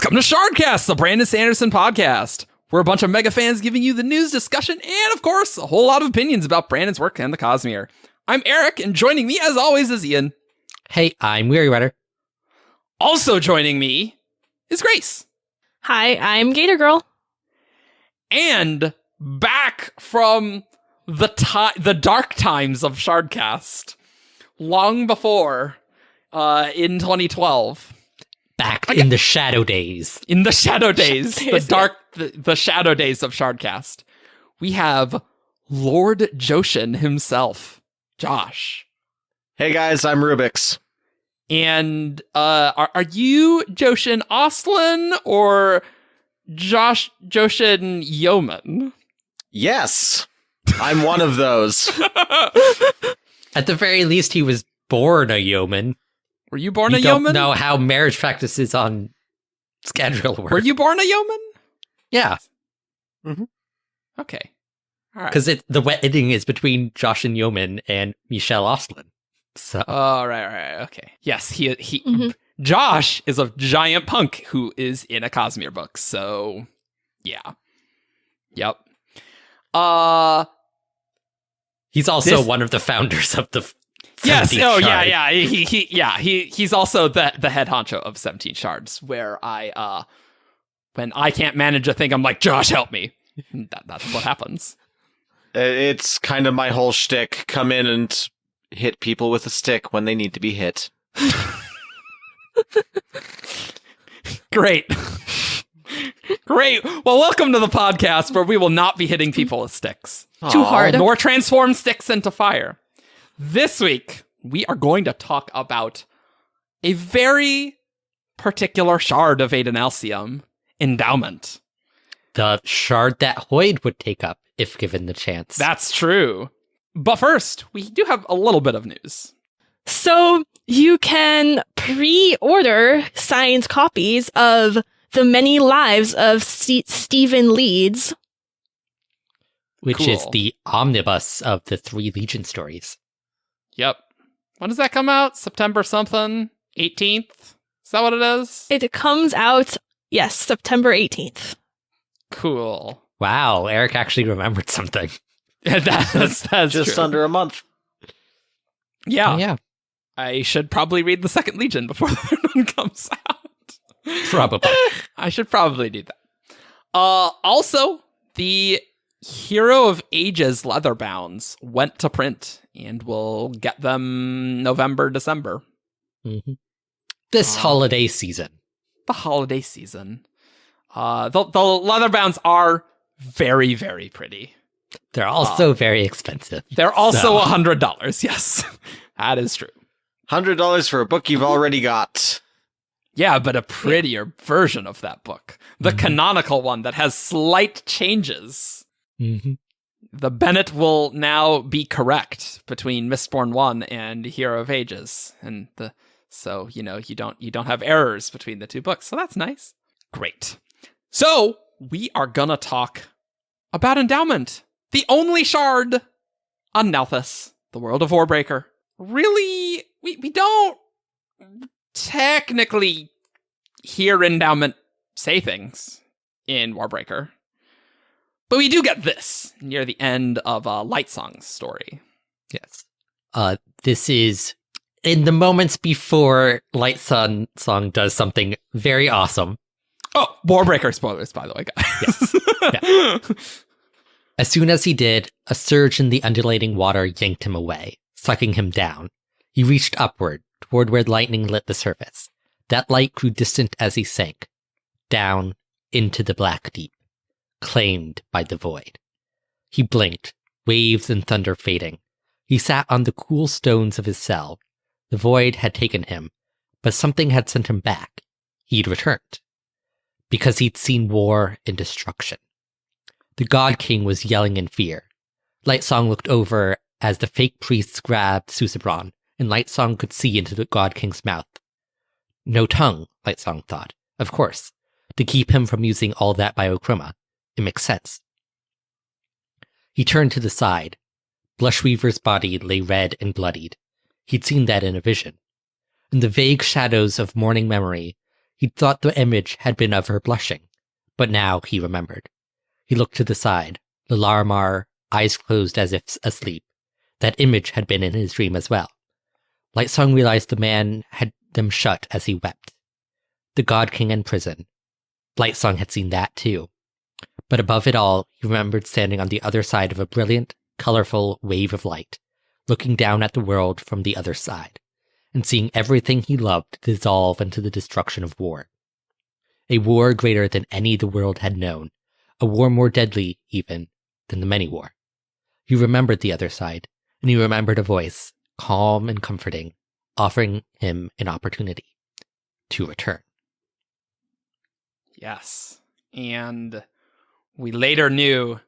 Welcome to Shardcast, the Brandon Sanderson podcast. We're a bunch of mega fans giving you the news, discussion, and of course, a whole lot of opinions about Brandon's work and the Cosmere. I'm Eric, and joining me as always is Ian. Hey, I'm WeiryWriter. Also joining me is Grace. Hi, I'm Gator Girl. And back from the dark times of Shardcast, long before, in 2012. Back in the shadow days. In the shadow days, the shadow days of Shardcast, we have Lord Joshin himself, Josh. Hey guys, I'm Rubix. And are you Joshin Austin or Joshin Yeoman? Yes, I'm one of those. At the very least, he was born a yeoman. Were you born a You yeoman? don't know how marriage practices on schedule work. Were you born a yeoman? Yeah. Mm-hmm. Okay. All right. Because the wedding is between Josh and Yeoman and Michelle Ostlin. So. Oh, right. Okay. Yes, he Josh is a giant punk who is in a Cosmere book. So, yeah. Yep. He's also one of the founders of the. Yes. Oh, Shard. yeah. He's also the head honcho of 17 Shards. Where when I can't manage a thing, I'm like, Josh, help me. That's what happens. It's kind of my whole shtick. Come in and hit people with a stick when they need to be hit. Great. Well, welcome to the podcast where we will not be hitting people with sticks. Too hard. Nor transform sticks into fire. This week, we are going to talk about a very particular Shard of Adonalsium, Endowment. The shard that Hoyd would take up if given the chance. That's true. But first, we do have a little bit of news. So you can pre-order signed copies of The Many Lives of Stephen Leeds. Which is Cool. the omnibus of the 3 Legion stories. Yep. When does that come out? September something? 18th? Is that what it is? It comes out, yes, September 18th. Cool. Wow, Eric actually remembered something. That's Just true. under a month. Yeah. Yeah, I should probably read the second Legion before the third one comes out. probably. I should probably do that. Also, the Hero of Ages leatherbounds went to print, and we'll get them November, December. Mhm. This holiday season. The holiday season. The leatherbounds are very, very pretty. They're also very expensive. They're also So- $100. Yes, that is true. $100 for a book you've already got. Yeah, but a prettier version of that book. The Mhm. canonical one that has slight changes. Mm-hmm. The Bennett will now be correct between Mistborn 1 and Hero of Ages. So you don't have errors between the two books. So that's nice. Great. So we are gonna talk about Endowment, the only shard on Nalthis, the world of Warbreaker. Really, we don't technically hear Endowment say things in Warbreaker. But we do get this near the end of Lightsong's story. Yes. This is in the moments before Light Sun Song does something very awesome. Oh, Warbreaker spoilers, by the way, guys. Yes. As soon as he did, a surge in the undulating water yanked him away, sucking him down. He reached upward, toward where lightning lit the surface. That light grew distant as he sank, down into the black deep, claimed by the void. He blinked, waves and thunder fading. He sat on the cool stones of his cell. The void had taken him, but something had sent him back. He'd returned. Because he'd seen war and destruction. The God King was yelling in fear. Lightsong looked over as the fake priests grabbed Susebron, and Lightsong could see into the God King's mouth. No tongue, Lightsong thought. Of course. To keep him from using all that biochroma. It makes sense. He turned to the side. Blushweaver's body lay red and bloodied. He'd seen that in a vision. In the vague shadows of morning memory, He'd thought the image had been of her blushing, but now he remembered. He looked to the side, Larimar, eyes closed as if asleep. That image had been in his dream as well. Lightsong realized the man had them shut as he wept. The God King in prison. Lightsong had seen that too. But above it all, he remembered standing on the other side of a brilliant, colorful wave of light, looking down at the world from the other side, and seeing everything he loved dissolve into the destruction of war. A war greater than any the world had known, a war more deadly, even, than the many war. He remembered the other side, and he remembered a voice, calm and comforting, offering him an opportunity to return. Yes. And we later knew,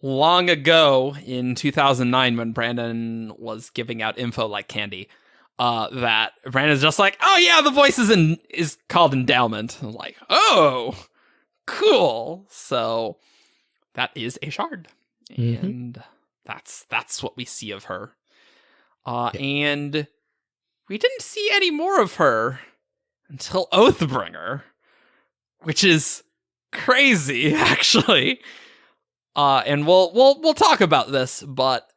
long ago in 2009 when Brandon was giving out info like candy, that Brandon's just like, oh yeah, the voice is called Endowment. I'm like, oh, cool. So that is a shard. Mm-hmm. And that's what we see of her. And we didn't see any more of her until Oathbringer, which is crazy, actually. And we'll talk about this, but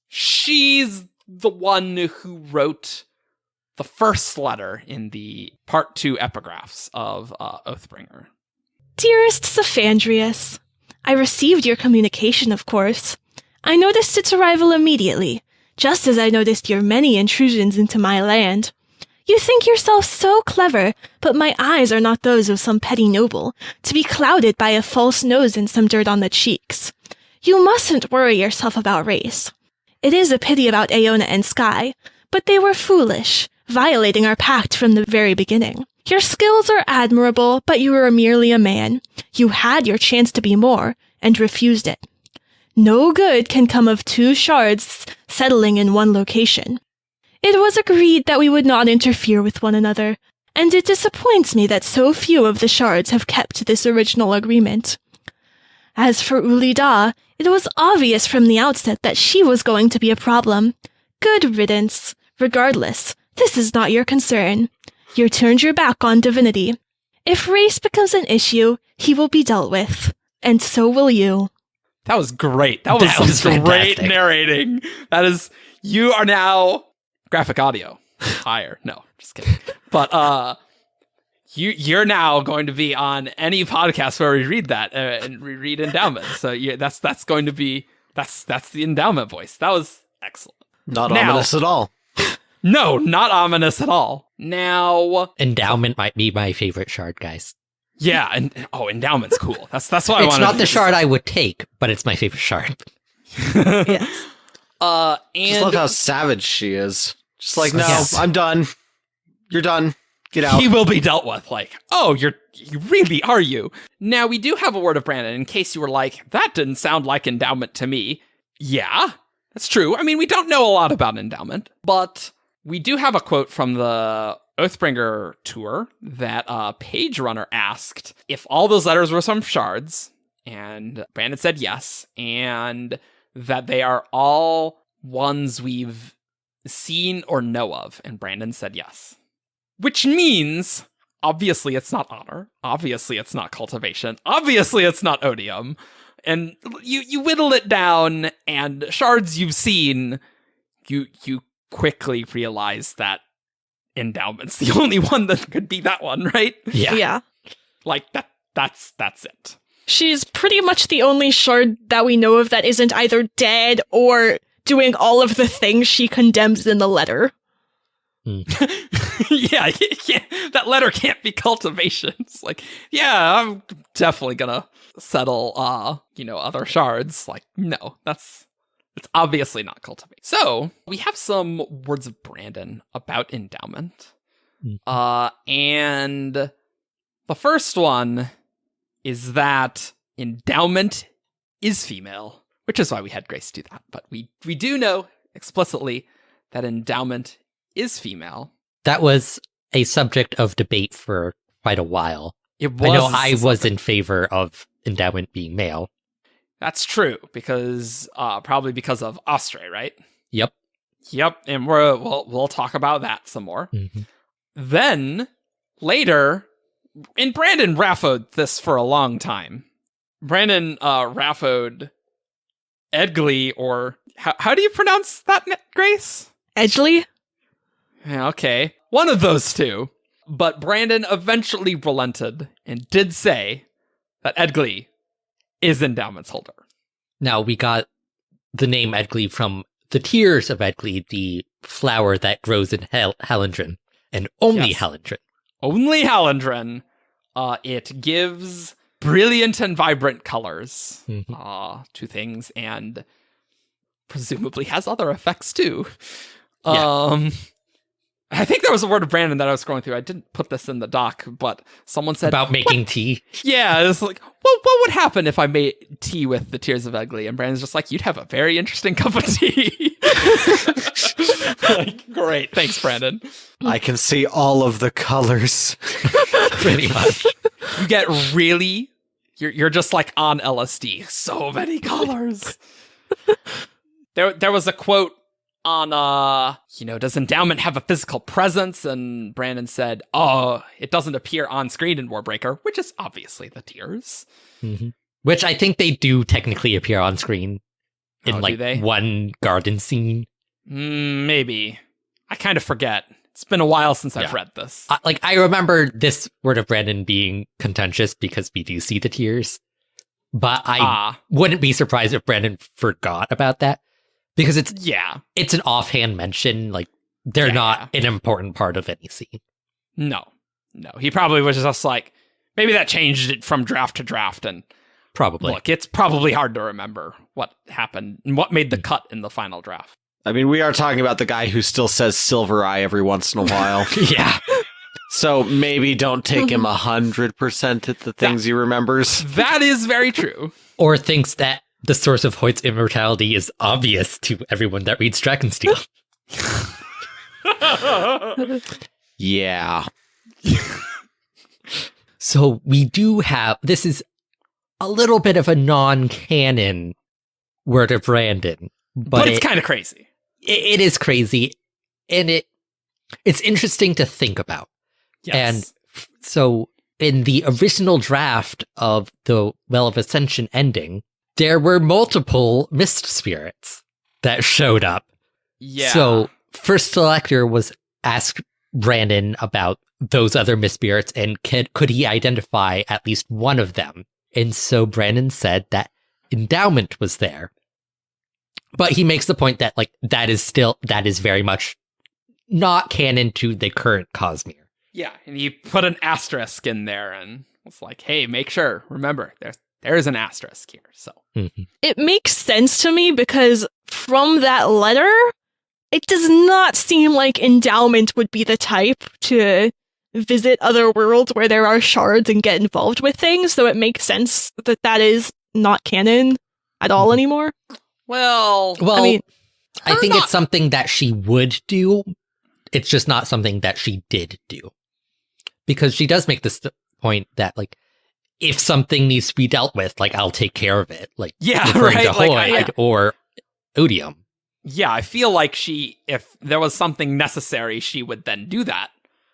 she's the one who wrote the first letter in the part 2 epigraphs of Oathbringer. Dearest Saphandrius, I received your communication, of course. I noticed its arrival immediately, just as I noticed your many intrusions into my land. You think yourself so clever, but my eyes are not those of some petty noble, to be clouded by a false nose and some dirt on the cheeks. You mustn't worry yourself about race. It is a pity about Aona and Sky, but they were foolish, violating our pact from the very beginning. Your skills are admirable, but you are merely a man. You had your chance to be more, and refused it. No good can come of 2 shards settling in one location. It was agreed that we would not interfere with one another, and it disappoints me that so few of the shards have kept this original agreement. As for Ulida, it was obvious from the outset that she was going to be a problem. Good riddance. Regardless, this is not your concern. You turned your back on divinity. If race becomes an issue, he will be dealt with, and so will you. That was great. That was great fantastic. Narrating. That is, you are now graphic audio. Higher. No, just kidding. But you're now going to be on any podcast where we read that and we read Endowment. So that's going to be that's the Endowment voice. That was excellent. Not ominous at all. No, not ominous at all. Now, Endowment might be my favorite shard, guys. yeah, and Endowment's cool. That's why I It's wanted not to the use shard I would take, but it's my favorite shard. Yes. And Just love how savage she is. Just like, no, Yes. I'm done. You're done. Get out. he will be dealt with. Like, oh, you really are you? Now, we do have a word of Brandon in case you were like, that didn't sound like Endowment to me. Yeah, that's true. I mean, we don't know a lot about Endowment, but we do have a quote from the Oathbringer tour that Page Runner asked if all those letters were from shards, and Brandon said yes, and that they are all ones we've seen or know of, and Brandon said yes. Which means, obviously it's not honor, obviously it's not cultivation, obviously it's not odium, and you whittle it down, and shards you've seen, you quickly realize that Endowment's the only one that could be that one, right? Yeah. Like, that's it. She's pretty much the only shard that we know of that isn't either dead or doing all of the things she condemns in the letter. Yeah, that letter can't be cultivation. It's like, yeah, I'm definitely gonna settle, other shards. Like, no, it's obviously not cultivate. So we have some words of Brandon about Endowment. And the first one is that Endowment is female, which is why we had Grace do that. But we do know explicitly that Endowment is female. That was a subject of debate for quite a while. It was. I know I was in favor of Endowment being male. That's true, because probably because of Austre, right? Yep. Yep, and we'll talk about that some more. Mm-hmm. Then later, And Brandon raffoed this for a long time. Brandon raffoed Edgli, or how do you pronounce that, Grace? Edgli? Yeah, okay. One of those two. But Brandon eventually relented and did say that Edgli is Endowment's holder. Now, we got the name Edgli from the Tears of Edgli, the flower that grows in Halendrin, and only Yes. Halendrin. Only Halendrin. It gives brilliant and vibrant colors to things, and presumably has other effects too. Yeah. I think there was a word of Brandon that I was scrolling through. I didn't put this in the doc, but someone said About making tea. yeah, it's like, what would happen if I made tea with the Tears of Edgli? And Brandon's just like, you'd have a very interesting cup of tea. Like, great, thanks, Brandon. I can see all of the colors. Pretty much. You get really, you're just like on LSD. So many colors. There was a quote on, does Endowment have a physical presence? And Brandon said, it doesn't appear on screen in Warbreaker, which is obviously the Tears. Which I think they do technically appear on screen in do they? one garden scene. Maybe. I kind of forget. It's been a while since I've read this. I remember this word of Brandon being contentious because we do see the Tears. But I wouldn't be surprised if Brandon forgot about that. Because it's an offhand mention, like, they're not an important part of any scene. No. He probably was just like, maybe that changed it from draft to draft, and probably. Look, it's probably hard to remember what happened and what made the cut in the final draft. I mean, we are talking about the guy who still says Silver Eye every once in a while. Yeah. So maybe don't take him 100% at the things he remembers. That is very true. Or thinks that the source of Hoyt's immortality is obvious to everyone that reads Dragonsteel. Yeah. So we do have, this is a little bit of a non-canon word of Brandon. But it's kind of crazy. It is crazy. And it's interesting to think about. Yes. And so in the original draft of the Well of Ascension ending, there were multiple mist spirits that showed up. Yeah. So First Selector was asked Brandon about those other mist spirits and could he identify at least one of them. And so Brandon said that Endowment was there. But he makes the point that that is very much not canon to the current Cosmere. Yeah, and he put an asterisk in there and was like, hey, make sure, remember, there is an asterisk here. So It makes sense to me because from that letter, it does not seem like Endowment would be the type to visit other worlds where there are shards and get involved with things. So it makes sense that is not canon at all anymore. Well, I mean, I think not- it's something that she would do. It's just not something that she did do. Because she does make this point that, if something needs to be dealt with, I'll take care of it. Referring right, to Hoyd or Odium. Yeah, I feel like if there was something necessary, she would then do that.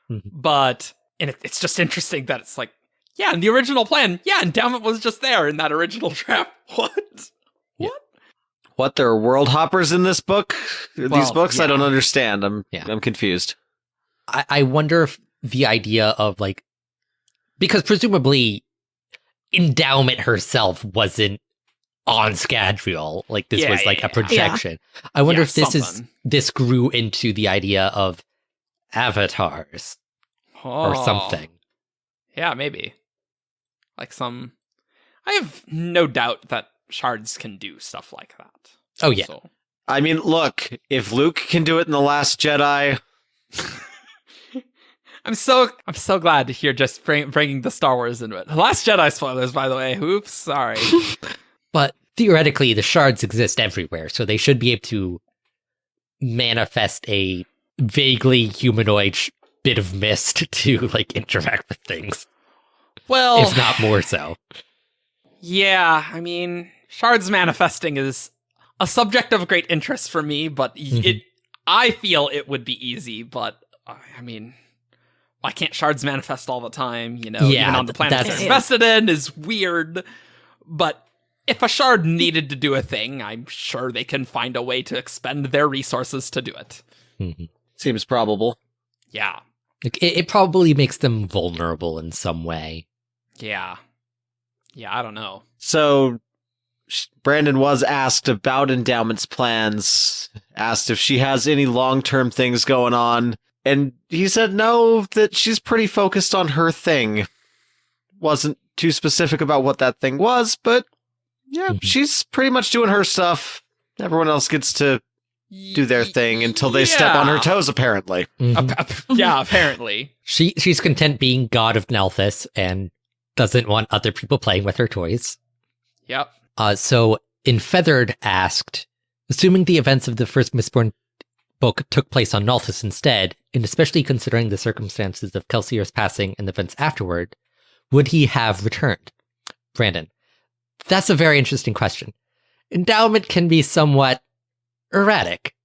But it's just interesting that it's in the original plan, Endowment was just there in that original draft. What? What, there are world hoppers in this book? These books? yeah. I don't understand. I'm confused. I wonder if the idea of because presumably Endowment herself wasn't on Scadrial. This was a projection. I wonder if this grew into the idea of avatars or something. Yeah, maybe. I have no doubt that shards can do stuff like that. Oh, yeah. So. I mean, look, if Luke can do it in The Last Jedi... I'm so glad to hear just bringing the Star Wars into it. The Last Jedi spoilers, by the way. Oops, sorry. But theoretically, the shards exist everywhere, so they should be able to manifest a vaguely humanoid bit of mist to interact with things. Well, if not more so. Yeah, I mean, shards manifesting is a subject of great interest for me, but I feel it would be easy, but I mean, why can't shards manifest all the time? You know, Yeah, even on the planets that's- they're invested in is weird. But if a shard needed to do a thing, I'm sure they can find a way to expend their resources to do it. Mhm. Seems probable. Yeah. Like, it probably makes them vulnerable in some way. Yeah. Yeah, I don't know. So Brandon was asked about Endowment's plans, asked if she has any long-term things going on, and he said no, that she's pretty focused on her thing. Wasn't too specific about what that thing was, but yeah, she's pretty much doing her stuff. Everyone else gets to do their thing until they step on her toes, apparently. Mhm. Yeah, apparently. She's content being god of Nalthis and doesn't want other people playing with her toys. Yep. So Infeathered asked, assuming the events of the first Mistborn book took place on Nalthis instead, and especially considering the circumstances of Kelsier's passing and the events afterward, would he have returned? Brandon, that's a very interesting question. Endowment can be somewhat erratic.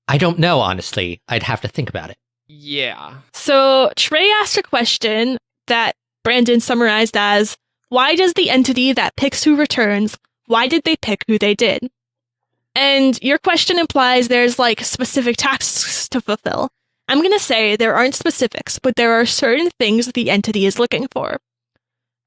I don't know, honestly. I'd have to think about it. Yeah. So Trey asked a question that Brandon summarized as, why does the entity that picks who returns, why did they pick who they did? And your question implies there's like specific tasks to fulfill. I'm going to say there aren't specifics, but there are certain things the entity is looking for.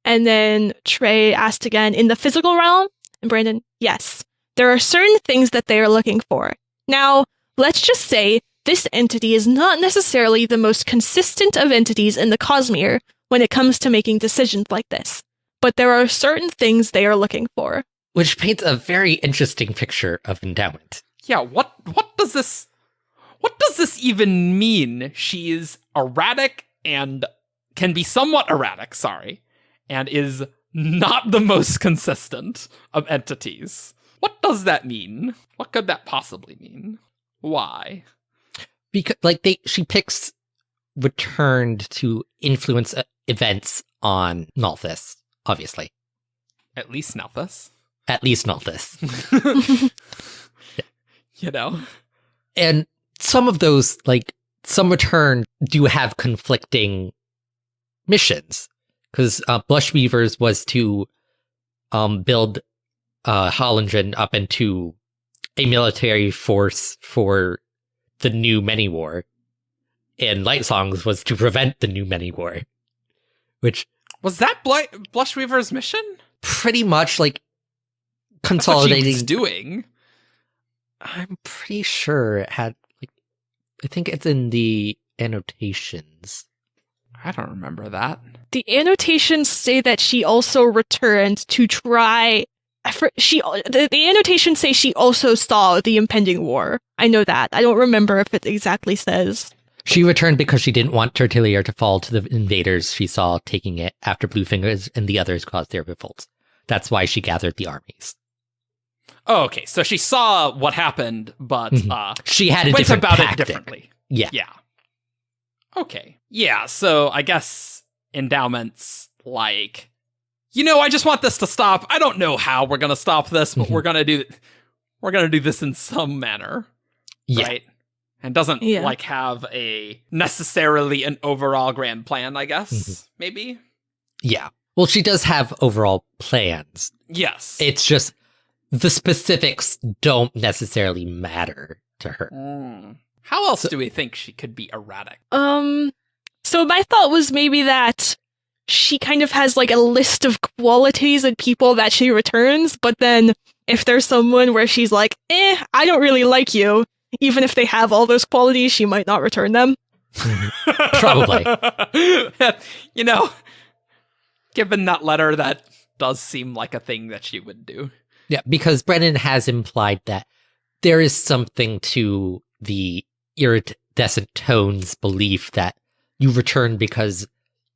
And then Trey asked again, in the physical realm? And Brandon, yes. There are certain things that they are looking for. Now, let's just say this entity is not necessarily the most consistent of entities in the Cosmere when it comes to making decisions like this. But there are certain things they are looking for. Which paints a very interesting picture of Endowment. Yeah, what does this even mean? She is erratic and can be somewhat erratic, and is not the most consistent of entities. What does that mean? What could that possibly mean? Why? Because she picks returned to influence events on Nalthis, obviously. At least Nalthis. At least Nalthis. You know? And some of those, some return do have conflicting missions. Because Blushweavers was to build Hollingen up into a military force for the new Many-War. And Light Songs was to prevent the new Many-War. Which... Was that Blushweaver's mission? Pretty much, consolidating... That's what she was doing. I'm pretty sure it had, I think it's in the annotations. I don't remember that. The annotations say that she also returned to try... The annotations say she also saw the impending war. I know that. I don't remember if it exactly says. She returned because she didn't want Tertullier to fall to the invaders she saw taking it after Bluefingers and the others caused their revolts. That's why she gathered the armies. Oh, okay. So she saw what happened, but she had a went different about tactic. it differently. Yeah. Yeah. Okay. Yeah, so I guess Endowment's like, I just want this to stop. I don't know how we're gonna stop this, but we're gonna do this in some manner. Yeah. Right? And doesn't have necessarily an overall grand plan, I guess. Maybe? Yeah. Well, she does have overall plans. Yes. It's just the specifics don't necessarily matter to her. How else do we think she could be erratic? So my thought was maybe that she kind of has a list of qualities and people that she returns, but then if there's someone where she's like, I don't really like you, even if they have all those qualities, she might not return them. Probably. Given that letter, that does seem like a thing that she would do. Yeah, because Brennan has implied that there is something to the iridescent tone's belief that you return because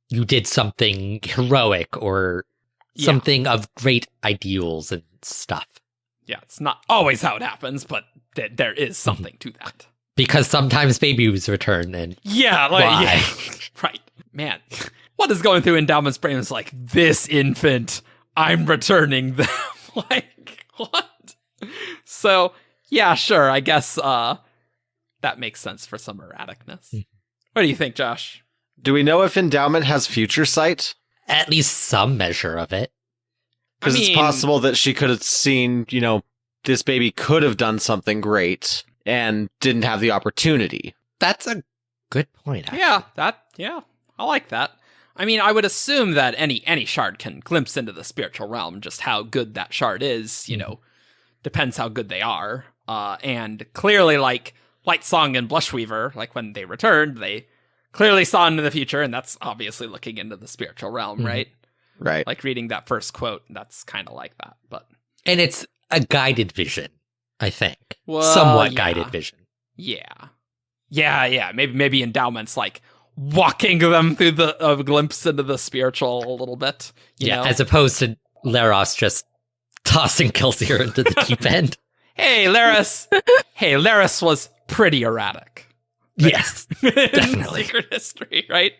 you did something heroic or something of great ideals and stuff. Yeah, it's not always how it happens, but there is something to that. Because sometimes babies return and right. Man, what is going through Endowment's brain is like, this infant, I'm returning them. What? So, yeah, sure, I guess that makes sense for some erraticness. What do you think, Josh? Do we know if Endowment has future sight? At least some measure of it. Because I it's mean- possible that she could have seen, this baby could have done something great and didn't have the opportunity. That's a good point, actually. Yeah, I like that. I mean, I would assume that any shard can glimpse into the spiritual realm. Just how good that shard is, depends how good they are. And clearly, like Lightsong and Blushweaver, like when they returned, they clearly saw into the future, and that's obviously looking into the spiritual realm, right? Right. Like reading that first quote, that's kind of like that. But And it's a guided vision, I think. Well, Somewhat yeah. guided vision. Yeah. Maybe Endowment's like walking them through a glimpse into the spiritual a little bit. You know? As opposed to Laros just tossing Kelsier into the deep end. Hey, Laris was pretty erratic. Yes, In definitely. Secret history, right?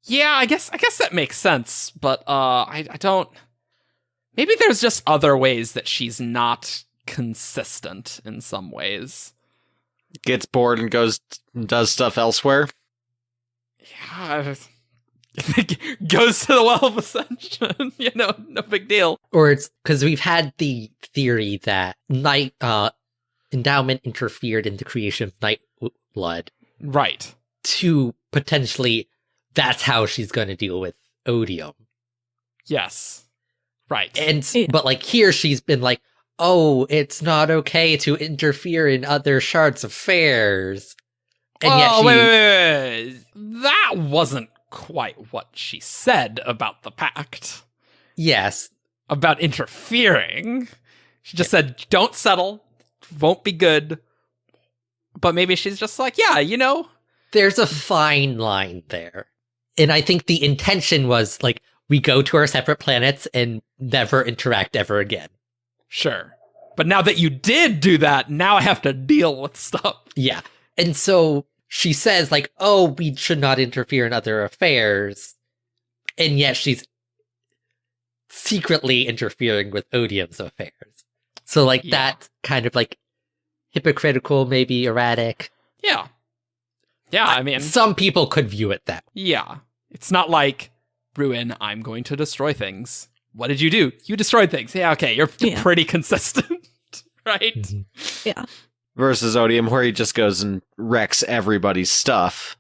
Yeah, I guess that makes sense, but I don't. Maybe there's just other ways that she's not consistent in some ways. Gets bored and goes and does stuff elsewhere. Yeah, goes to the Well of Ascension. No big deal. Or it's because we've had the theory that Endowment interfered in the creation of Nightblood Right. to potentially that's how she's going to deal with Odium. Yes. Right. But like here she's been like, oh, it's not okay to interfere in other shards' affairs. And yet wait. That wasn't quite what she said about the pact. Yes. About interfering. She just said, don't settle. Won't be good. But maybe she's just like, yeah, There's a fine line there. And I think the intention was like, we go to our separate planets and never interact ever again. Sure. But now that you did do that, now I have to deal with stuff. Yeah. And so she says like, oh, we should not interfere in other affairs. And yet she's secretly interfering with Odium's affairs. So like that's kind of like hypocritical, maybe erratic. Yeah. Yeah, I mean, some people could view it that way. yeah. It's not like, Ruin, I'm going to destroy things. What did you do? You destroyed things. Yeah, okay, you're Yeah. pretty consistent, right? Yeah. Versus Odium, where he just goes and wrecks everybody's stuff.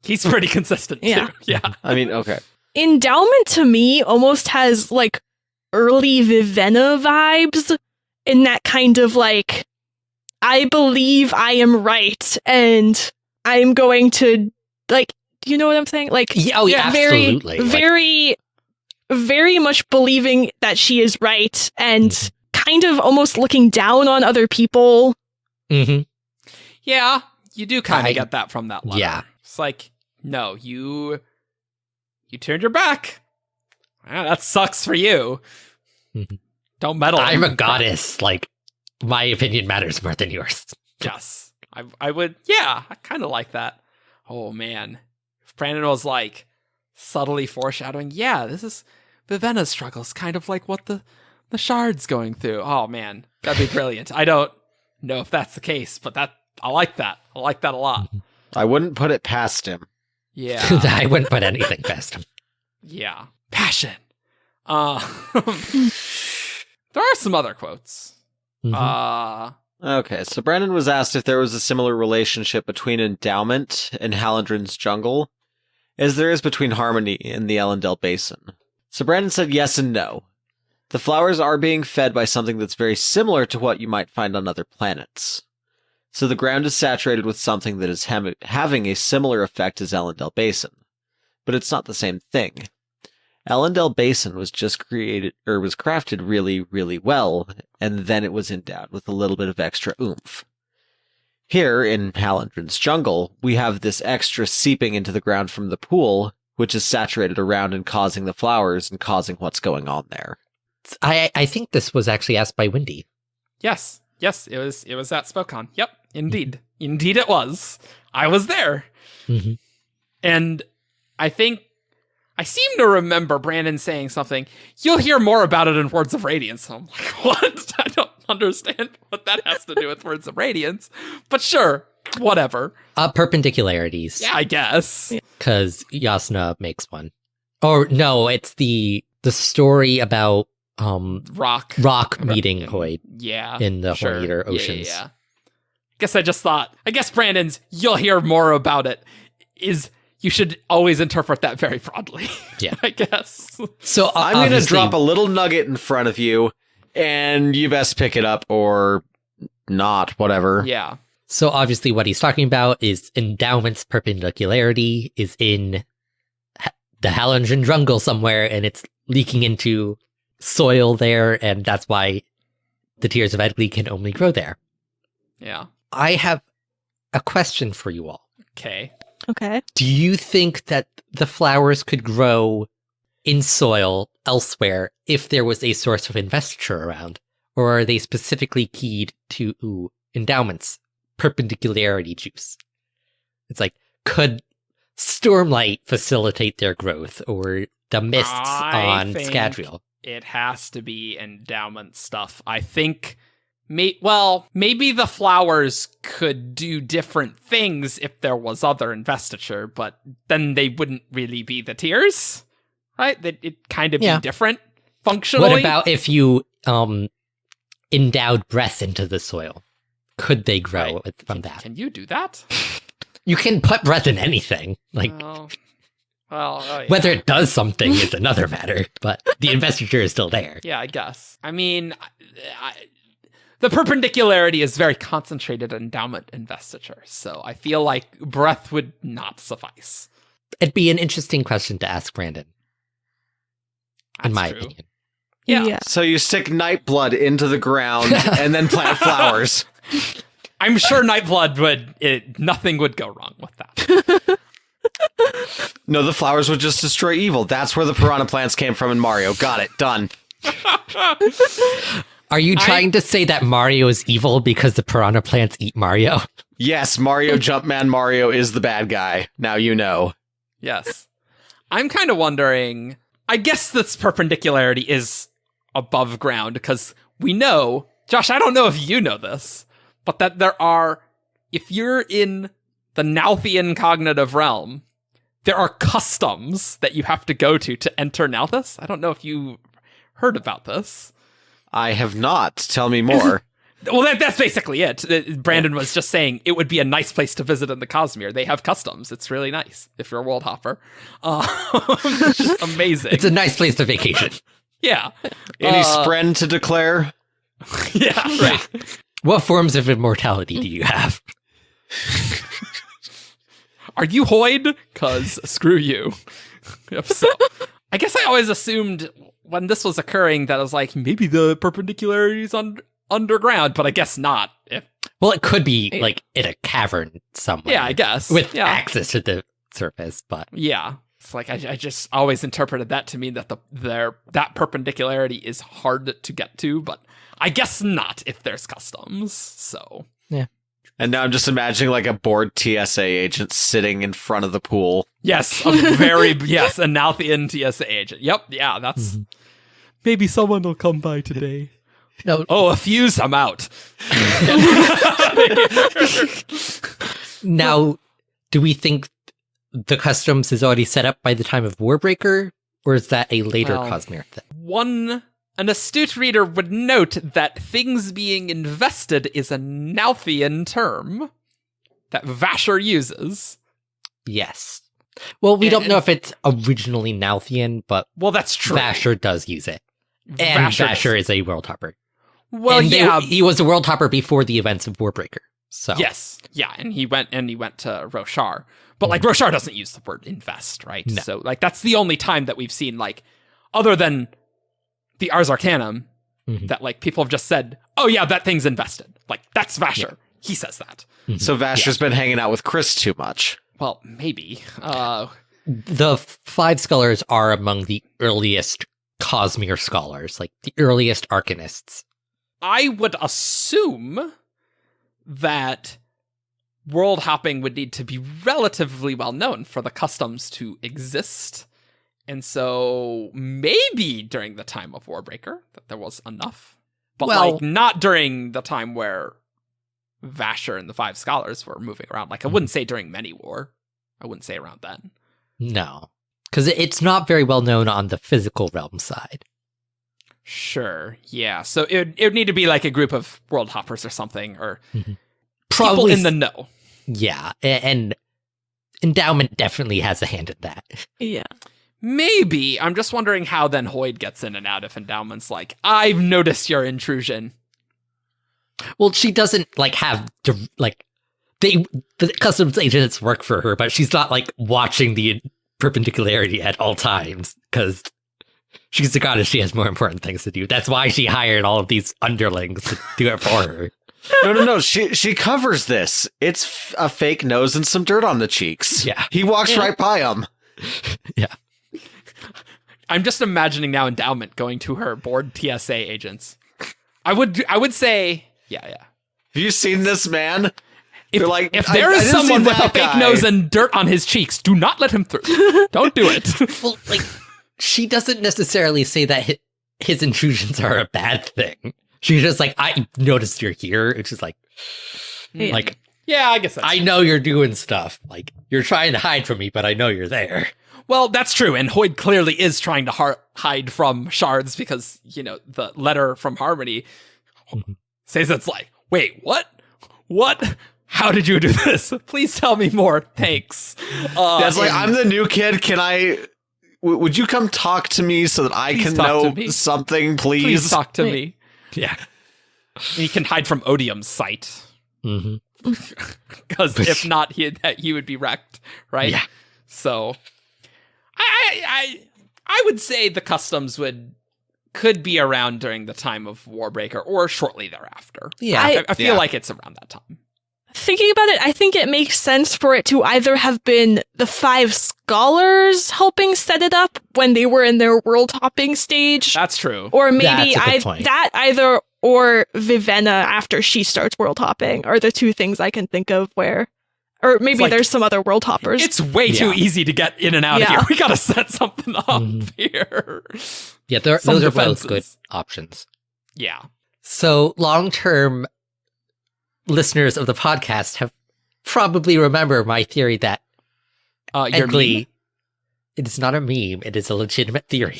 He's pretty consistent, Yeah. too. Yeah. I mean, okay. Endowment to me almost has like early Vivenna vibes in that kind of like, I believe I am right and I'm going to like, you know what I'm saying? Like, Absolutely. very much believing that she is right and kind of almost looking down on other people. Mm-hmm. Yeah, you do kind I- of get that from that letter. Yeah. It's like, no, you turned your back. Well, that sucks for you. Mhm. Don't meddle. I'm a goddess. Like, my opinion matters more than yours. Yes. I would, yeah, I kind of like that. Oh, man. If Brandon was like subtly foreshadowing, yeah, this is Vivenna's struggles, kind of like what the Shard's going through. Oh, man, that'd be brilliant. I don't know if that's the case, but I like that. I like that a lot. I wouldn't put it past him. Yeah. I wouldn't put anything past him. Yeah. Passion. There are some other quotes. Mhm. Okay, so Brandon was asked if there was a similar relationship between Endowment and Hallandrin's jungle, as there is between Harmony and the Elendel Basin. So Brandon said yes and no. The flowers are being fed by something that's very similar to what you might find on other planets. So the ground is saturated with something that is having a similar effect as Elendel Basin. But it's not the same thing. Elendel Basin was just crafted really, really well, and then it was endowed with a little bit of extra oomph. Here, in Hallandrin's jungle, we have this extra seeping into the ground from the pool, which is saturated around and causing the flowers and causing what's going on there. I think this was actually asked by Wendy. Yes, it was at SpokeCon. Yep, indeed it was. I was there, Mm-hmm. and I think I seem to remember Brandon saying something. You'll hear more about it in Words of Radiance. I'm like, what? I don't understand what that has to do with Words of Radiance, but sure, Whatever. Perpendicularities. Yeah, I guess. Because Yasna makes one. Or no, it's the story about Rock meeting Hoid Yeah. in the Sure. Horn-Eater Oceans. Yeah. I guess Brandon's, you'll hear more about it, is you should always interpret that very broadly. Yeah. I guess. So I'm going to obviously- drop a little nugget in front of you, and you best pick it up or not, whatever. Yeah. So obviously what he's talking about is Endowment's perpendicularity is in the Hallengen jungle somewhere, and it's leaking into soil there, and that's why the Tears of Edgli can only grow there. Yeah. I have a question for you all. Okay. Okay. Do you think that the flowers could grow in soil elsewhere if there was a source of investiture around? Or are they specifically keyed to Endowment's perpendicularity juice? It's like, could Stormlight facilitate their growth, or the mists I on think Scadrial? It has to be Endowment stuff. I think, maybe the flowers could do different things if there was other investiture, but then they wouldn't really be the tears, right? It'd kind of Yeah. be different functionally. What about if you endowed breath into the soil? Could they grow from that? Can you do that? You can put breath in anything. Like, Oh. Well, oh, yeah. whether it does something is another matter, but the investiture is still there. Yeah, I guess. I mean, the perpendicularity is very concentrated Endowment investiture, so I feel like breath would not suffice. It'd be an interesting question to ask Brandon, in That's my true. opinion. Yeah. So you stick Nightblood into the ground and then plant flowers. I'm sure Nightblood nothing would go wrong with that. No, the flowers would just destroy evil. That's where the piranha plants came from in Mario. Got it. Done. Are you trying to say that Mario is evil because the piranha plants eat Mario? Yes, Mario Jumpman Mario is the bad guy. Now you know. Yes. I'm kind of wondering, I guess this perpendicularity is above ground because we know, Josh, I don't know if you know this, but that if you're in the Nalthian cognitive realm, there are customs that you have to go to enter Nalthis. I don't know if you heard about this. I have not. Tell me more. Well, that's basically it. Brandon was just saying it would be a nice place to visit in the Cosmere. They have customs. It's really nice if you're a world hopper. It's just amazing. It's a nice place to vacation. Yeah. Any spren to declare? Yeah, right. What forms of immortality do you have? Are you Hoid? Because screw you. If so. I guess I always assumed when this was occurring that I was like, maybe the perpendicularity is underground, but I guess not. Well, it could be like in a cavern somewhere. Yeah, I guess. With Yeah. access to the surface, but Yeah. It's like I just always interpreted that to mean that that perpendicularity is hard to get to, but I guess not if there's customs. So And now I'm just imagining like a bored TSA agent sitting in front of the pool. yes, a Nalthian TSA agent. Yep, yeah, that's maybe someone will come by today. no. Oh, a fuse, I'm out. Now, do we think the customs is already set up by the time of Warbreaker, or is that a later Well, Cosmere thing? An astute reader would note that things being invested is a Nalthian term that Vasher uses. Yes. Well, we don't And- know if it's originally Nalthian, but Well, that's true. Vasher does use it. And Vasher does. is a world hopper. Well, And yeah. he was a world hopper before the events of Warbreaker. So Yes. Yeah, and he went to Roshar. But like Roshar doesn't use the word invest, right? No. So like that's the only time that we've seen like other than the Ars Arcanum Mhm. that like people have just said, "Oh yeah, that thing's invested." Like that's Vasher. He says that. So Vasher's been hanging out with Chris too much. Well, maybe. the five scholars are among the earliest Cosmere scholars, like the earliest arcanists. I would assume that world hopping would need to be relatively well known for the customs to exist. And so maybe during the time of Warbreaker that there was enough. But Well- like not during the time where Vasher and the 5 scholars were moving around. Like, I wouldn't say during Many War. I wouldn't say around then. No, because it's not very well known on the physical realm side. Sure, yeah. So it would need to be like a group of world hoppers or something, or people Probably in the know. Yeah, and Endowment definitely has a hand in that. Yeah. Maybe. I'm just wondering how then Hoyd gets in and out if Endowment's like, I've noticed your intrusion. Well, she doesn't have the customs agents work for her, but she's not watching the perpendicularity at all times because she's the goddess. She has more important things to do. That's why she hired all of these underlings to do it for her. No. She covers this. It's a fake nose and some dirt on the cheeks. Yeah. He walks right by him. Yeah. I'm just imagining now Endowment going to her bored TSA agents. I would say, yeah. Have you seen this man? If there is someone with a fake nose and dirt on his cheeks, do not let him through. Don't do it. Well, she doesn't necessarily say that his intrusions are a bad thing. She's just I noticed you're here. It's just yeah, I guess that's I know you're doing stuff. You're trying to hide from me, but I know you're there. Well, that's true, and Hoyd clearly is trying to hide from shards because, the letter from Harmony says it's wait, what? What? How did you do this? Please tell me more. Thanks. That's I'm the new kid. Can I... Would you come talk to me so that I can know something, please? Please talk to me. Yeah. And he can hide from Odium's sight. Mm-hmm. Because if not, he would be wrecked, right? Yeah. So... I would say the customs could be around during the time of Warbreaker or shortly thereafter. Yeah. I feel like it's around that time. Thinking about it, I think it makes sense for it to either have been the 5 scholars helping set it up when they were in their world hopping stage. That's true. Or maybe That's a good point. that either or Vivenna after she starts world hopping are the two things I can think of where... Or maybe there's some other world hoppers. It's way too easy to get in and out of here. We gotta set something up here. Yeah, those are both good options. Yeah. So long-term listeners of the podcast have probably remember my theory that Edgli, it is not a meme, it is a legitimate theory.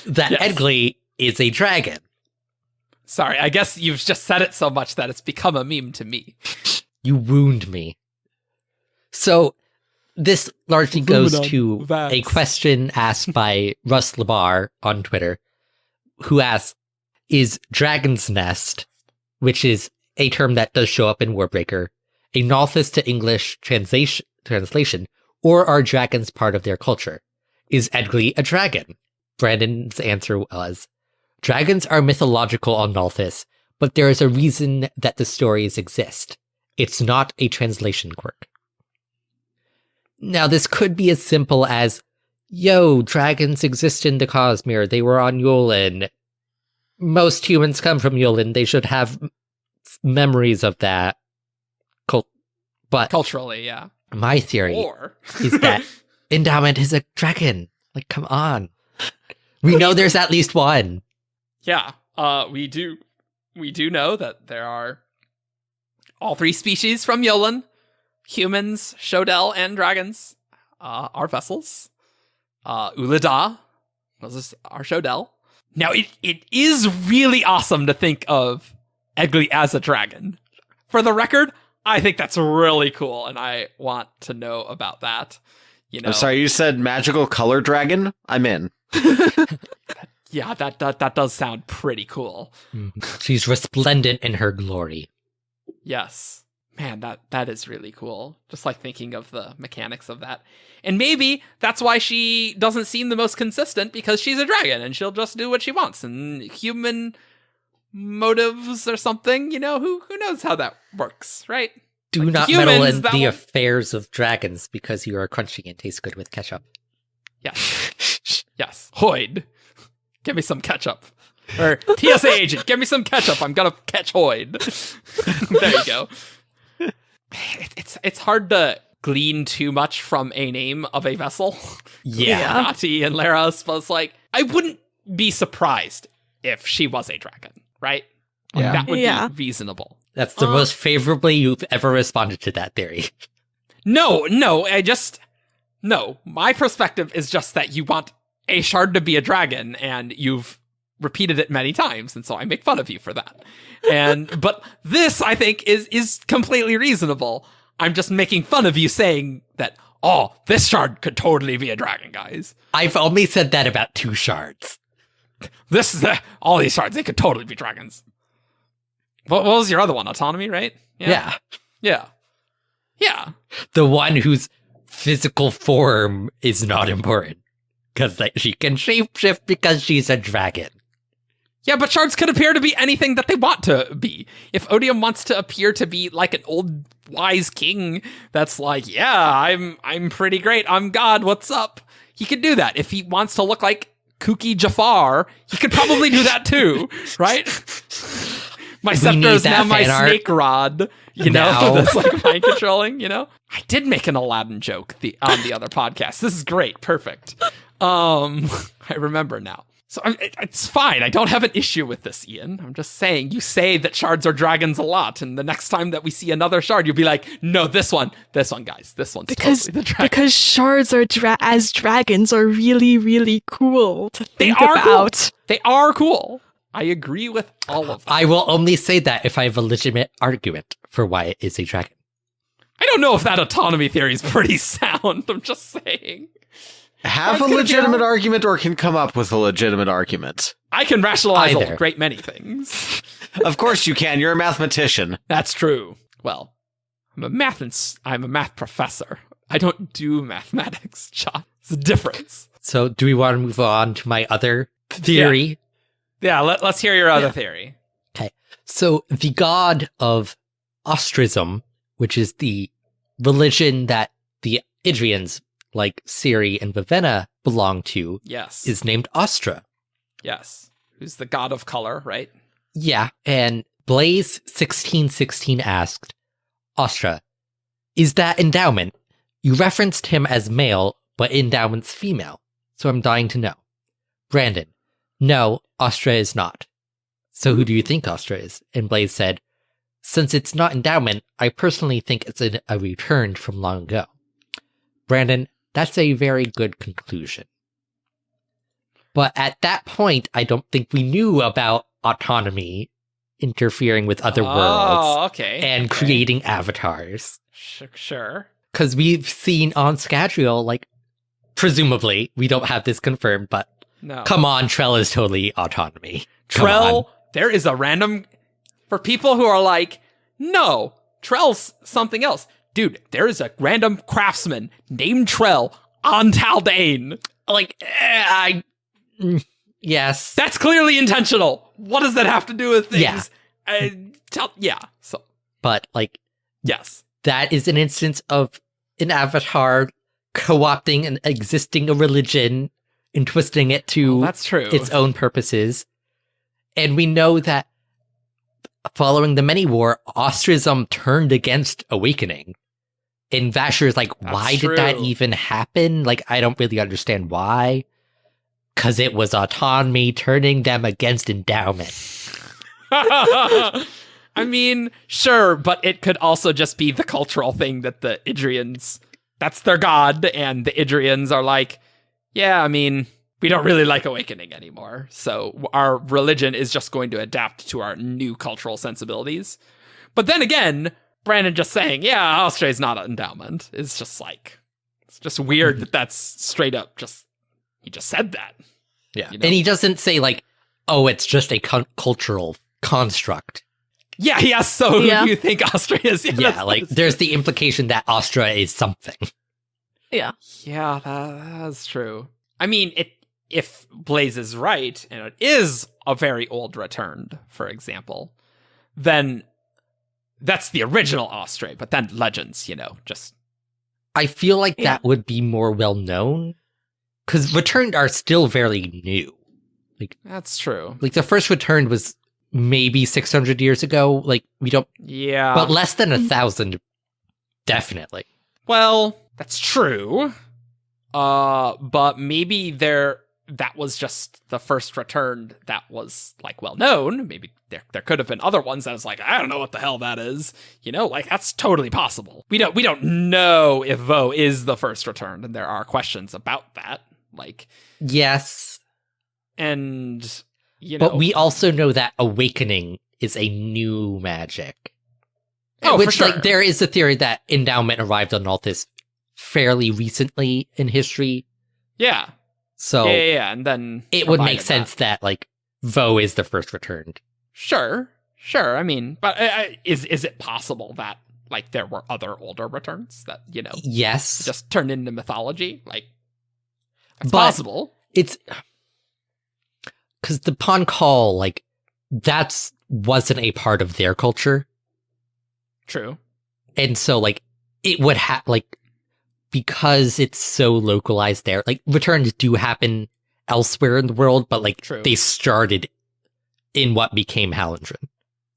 That Edgli is a dragon. Sorry, I guess you've just said it so much that it's become a meme to me. You wound me. So this largely goes to a question asked by Russ Labar on Twitter, who asked, is Dragon's Nest, which is a term that does show up in Warbreaker, a Nalthis to English translation, or are dragons part of their culture? Is Edgli a dragon? Brandon's answer was, dragons are mythological on Nalthis, but there is a reason that the stories exist. It's not a translation quirk. Now, this could be as simple as, yo, dragons exist in the Cosmere. They were on Yulin. Most humans come from Yulin. They should have memories of that. But culturally, yeah. My theory is that Endowment is a dragon. Come on. We know there's at least one. Yeah, we do know that there are all 3 species from Yolan, humans, Shodel, and dragons, are vessels. Ulada, this is our Shodel. Now, it is really awesome to think of Edgli as a dragon. For the record, I think that's really cool, and I want to know about that. I'm sorry, you said magical color dragon? I'm in. Yeah, that does sound pretty cool. She's resplendent in her glory. Yes. Man, that is really cool. Just thinking of the mechanics of that. And maybe that's why she doesn't seem the most consistent, because she's a dragon and she'll just do what she wants. And human motives or something, who knows how that works, right? Do not meddle in the affairs of dragons because you are crunchy and tastes good with ketchup. Yes. Yes. Hoyd, give me some ketchup. Or TSA agent, give me some ketchup. I'm gonna catch Hoyd. There you go. It's hard to glean too much from a name of a vessel. Yeah. Nati and Laras, but I wouldn't be surprised if she was a dragon, right? Like, Yeah. that would Yeah. be reasonable. That's the most favorably you've ever responded to that theory. No, no. My perspective is just that you want a shard to be a dragon, and you've repeated it many times, and so I make fun of you for that. But this, I think, is completely reasonable. I'm just making fun of you saying that, oh, this shard could totally be a dragon, guys. I've only said that about 2 shards. All these shards, they could totally be dragons. What was your other one? Autonomy, right? Yeah. Yeah. The one whose physical form is not important. Because she can shapeshift because she's a dragon. Yeah, but shards could appear to be anything that they want to be. If Odium wants to appear to be like an old wise king that's like, yeah, I'm pretty great, I'm God, what's up? He could do that. If he wants to look like kooky Jafar, he could probably do that too, right? My scepter is now my snake rod, that's like mind controlling, I did make an Aladdin joke on the other podcast. This is great. Perfect. I remember now. So it's fine. I don't have an issue with this, Ian. I'm just saying, you say that shards are dragons a lot, and the next time that we see another shard, you'll be like, no, this one, guys. This one's totally the dragon. Because shards are as dragons are really, really cool to think about. Cool. They are cool. I agree with all of them. I will only say that if I have a legitimate argument for why it is a dragon. I don't know if that autonomy theory is pretty sound. I'm just saying. Have a legitimate argument or can come up with a legitimate argument. I can rationalize Either. a great many things. Of course you can. You're a mathematician. That's true. Well, I'm a math professor. I don't do mathematics, John. It's a difference. So do we want to move on to my other theory? Yeah, let's hear your other theory. Okay. So the god of Austrism, which is the religion that the Idrians, like Ciri and Vivenna, belong to, Yes. is named Austre. Yes. Who's the god of color, right? Yeah, and Blaze1616 asked, Austre, is that Endowment? You referenced him as male, but Endowment's female, so I'm dying to know. Brandon, no, Austre is not. So who do you think Austre is? And Blaze said, since it's not Endowment, I personally think it's a return from long ago. Brandon, that's a very good conclusion. But at that point, I don't think we knew about autonomy interfering with other worlds okay. and creating avatars. Sure. Because we've seen on Scadrial, like, presumably, we don't have this confirmed, but No. come on, Trell is totally autonomy. Come Trell, on. there is a random... For people who are like, no, Trell's something else. Dude, there is a random craftsman named Trell on Taldane. Like, yes. That's clearly intentional. What does that have to do with things? Yeah. So, But, like, yes. that is an instance of an avatar co-opting an existing religion and twisting it to That's true. its own purposes. And we know that following the Many War, Austrism turned against Awakening. And Vasher's like, why did that true. even happen? Like, I don't really understand why. Because it was autonomy turning them against Endowment. I mean, sure, but it could also just be the cultural thing that the Idrians, that's their god, and the Idrians are like, yeah, I mean, we don't really like Awakening anymore, so our religion is just going to adapt to our new cultural sensibilities. But then again, Brandon just saying, yeah, Austre's not an Endowment, is just like, it's just weird that that's straight up just, he just said that. Yeah. You know? And he doesn't say, like, oh, it's just a cultural construct. Yeah, so Yeah. who do you think Austre is? Yeah, like, there's the implication that Austre is something. Yeah. Yeah, that's true. I mean, if Blaze is right, and it is a very old returned, for example, then that's the original Austre, but then Legends, just... I feel like Yeah. that would be more well known. Because Returned are still very new. That's true. Like, the first Returned was maybe 600 years ago. Like, we don't... Yeah. But less than 1,000, definitely. Well, that's true. But maybe they're that was just the first return that was like well known. Maybe there could have been other ones that was like, I don't know what the hell that is. Like that's totally possible. We don't know if Vo is the first return, and there are questions about that. Like, yes. And but we also know that awakening is a new magic. Oh, which, for sure. like, there is a theory that Endowment arrived on Nalthis fairly recently in history. Yeah. So yeah, and then it would make sense that like Vo is the first returned. Sure. I mean, but is it possible that like there were other older returns that Yes, just turned into mythology? Like, it's but possible. It's because the Pon Call, like, that wasn't a part of their culture. True. And so, like, it would have, like, because it's so localized there, like, returns do happen elsewhere in the world, but, like, True. they started in what became Hallandren.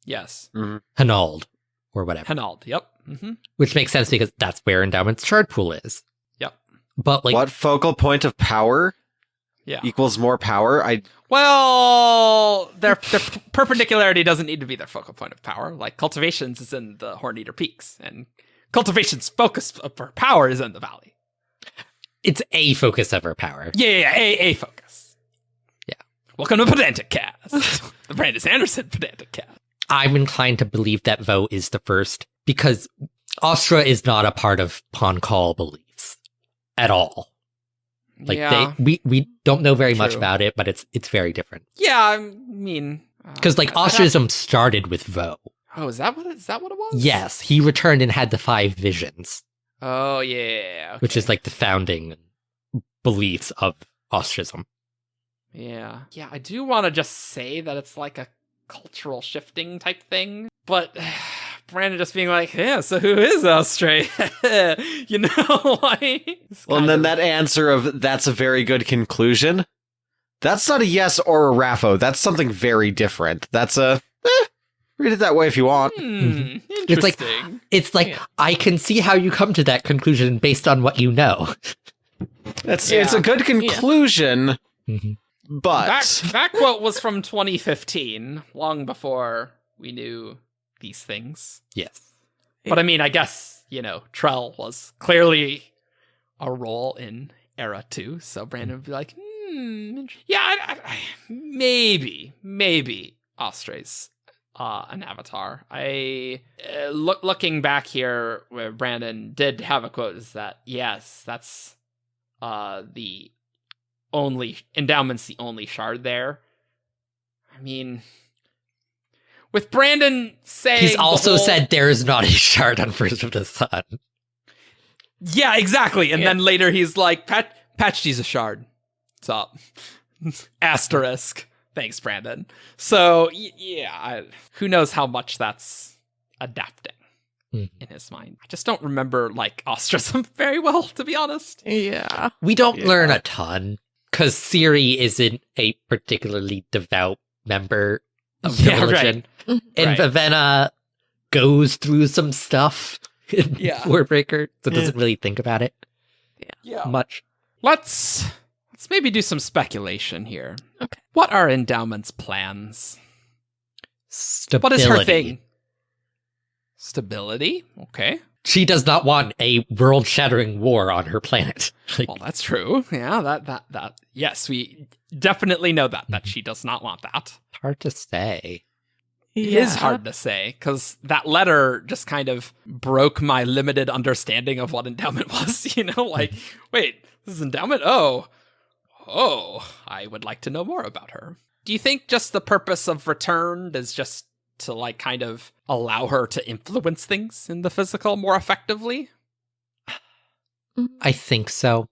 Yes. Mhm. Hanald, or whatever. Hanald, yep. Mm-hmm. Which makes sense because that's where Endowment's shard pool is. Yep. But, like... what focal point of power equals more power? Well, their perpendicularity doesn't need to be their focal point of power. Like, Cultivations is in the Horneater Peaks, and Cultivation's focus for power is in the valley. It's a focus of her power. Yeah, a focus. Yeah. Welcome to Pedantic Cast, the Brandon Sanderson Pedantic Cast. I'm inclined to believe that Vo is the first, because Austre is not a part of Pon Call beliefs at all. Like, yeah. we don't know very much True. about it, but it's very different. Yeah, I mean... Because, like, Austrism started with Vo. Oh, is that what it was? Yes, he returned and had the 5 visions, Oh, yeah. Okay. which is, like, the founding beliefs of Austrism. Yeah. Yeah, I do want to just say that it's like a cultural shifting type thing, but Brandon just being like, yeah, so who is Austre? Like... Well, and then that answer of that's a very good conclusion. That's not a yes or a Raffo. That's something very different. That's a read it that way if you want. Interesting. It's like, Yeah. I can see how you come to that conclusion based on what you know. It's a good conclusion, Mhm. but That quote was from 2015, long before we knew these things. Yes. But I mean, I guess, Trell was clearly a role in Era 2, so Brandon would be like, yeah, maybe Austre's an avatar. Looking back here, where Brandon did have a quote, is that, yes, that's the only, Endowment's the only shard there. I mean... with Brandon saying... He's also said there is not a shard on First of the Sun. Yeah, exactly. And then later he's like, Patchy's a shard. What's up? Asterisk. Thanks, Brandon. So, who knows how much that's adapting in his mind. I just don't remember, like, ostracism very well, to be honest. Yeah. We don't learn a ton, because Ciri isn't a particularly devout member of the religion. Right. And Right. Vivenna goes through some stuff in Warbreaker, so doesn't really think about it much. Let's maybe do some speculation here. Okay. What are Endowment's plans? Stability. What is her thing? Stability? Okay. She does not want a world-shattering war on her planet. Like, Well, that's true. Yeah, that. Yes, we definitely know that she does not want that. hard to say. It is hard to say, because that letter just kind of broke my limited understanding of what Endowment was, like, wait, this is Endowment? Oh, I would like to know more about her. Do you think just the purpose of Returned is just to, like, kind of allow her to influence things in the physical more effectively? I think so.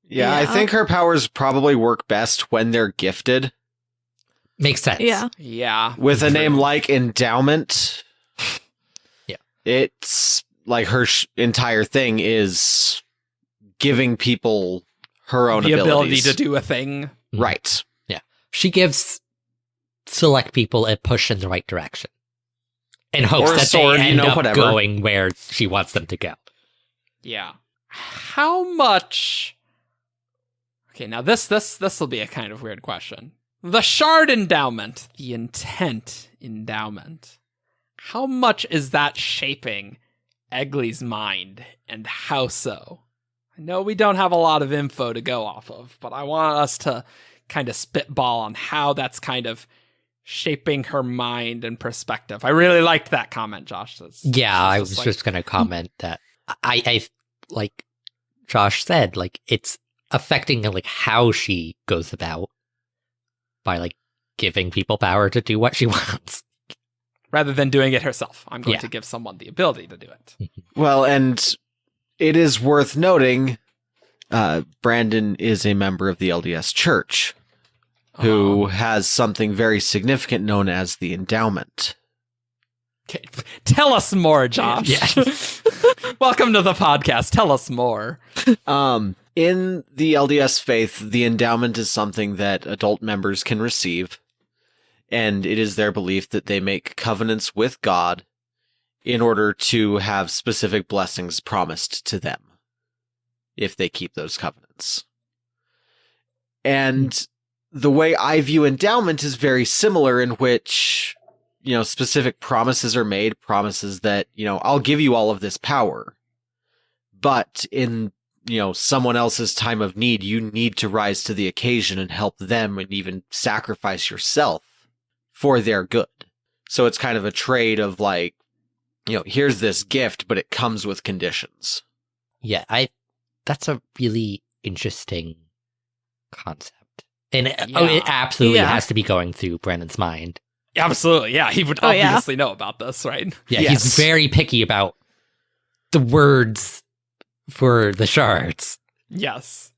yeah, I Yeah. think her powers probably work best when they're gifted. Makes sense. Yeah. Yeah. With a name like Endowment, Yeah. it's like her entire thing is giving people her own The ability abilities. to do a thing. Right. She gives select people a push in the right direction. In hopes Or a that sword, they end up whatever. going where she wants them to go. Yeah. How much... Okay, now this will be a kind of weird question. The Shard Endowment, the Intent Endowment. How much is that shaping Edgli's mind, and how so? I know we don't have a lot of info to go off of, but I want us to kind of spitball on how that's kind of shaping her mind and perspective. I really liked that comment, Josh. I was just going to comment that I like Josh said, like it's affecting like how she goes about by like giving people power to do what she wants. Rather than doing it herself, I'm going to give someone the ability to do it. Well, and it is worth noting, Brandon is a member of the LDS Church, who has something very significant known as the Endowment. Okay. Tell us more, Josh. Yes. Welcome to the podcast. Tell us more. In the LDS faith, the Endowment is something that adult members can receive, and it is their belief that they make covenants with God in order to have specific blessings promised to them if they keep those covenants. And the way I view Endowment is very similar, in which, specific promises are made, promises that, I'll give you all of this power, but in, someone else's time of need, you need to rise to the occasion and help them and even sacrifice yourself for their good. So it's kind of a trade of like, here's this gift, but it comes with conditions. Yeah, that's a really interesting concept. And it absolutely has to be going through Brandon's mind. Absolutely, yeah. He would obviously know about this, right? Yeah, he's very picky about the words for the shards. Yes.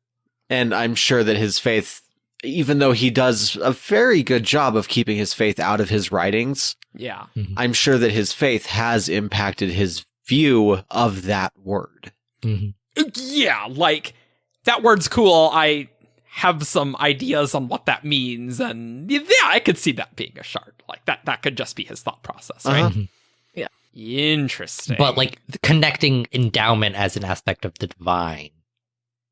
And I'm sure that his faith, even though he does a very good job of keeping his faith out of his writings, I'm sure that his faith has impacted his view of that word. Yeah, like, that word's cool. I have some ideas on what that means, and I could see that being a shard. Like, that could just be his thought process, right? Yeah. Interesting. But, like, connecting endowment as an aspect of the divine,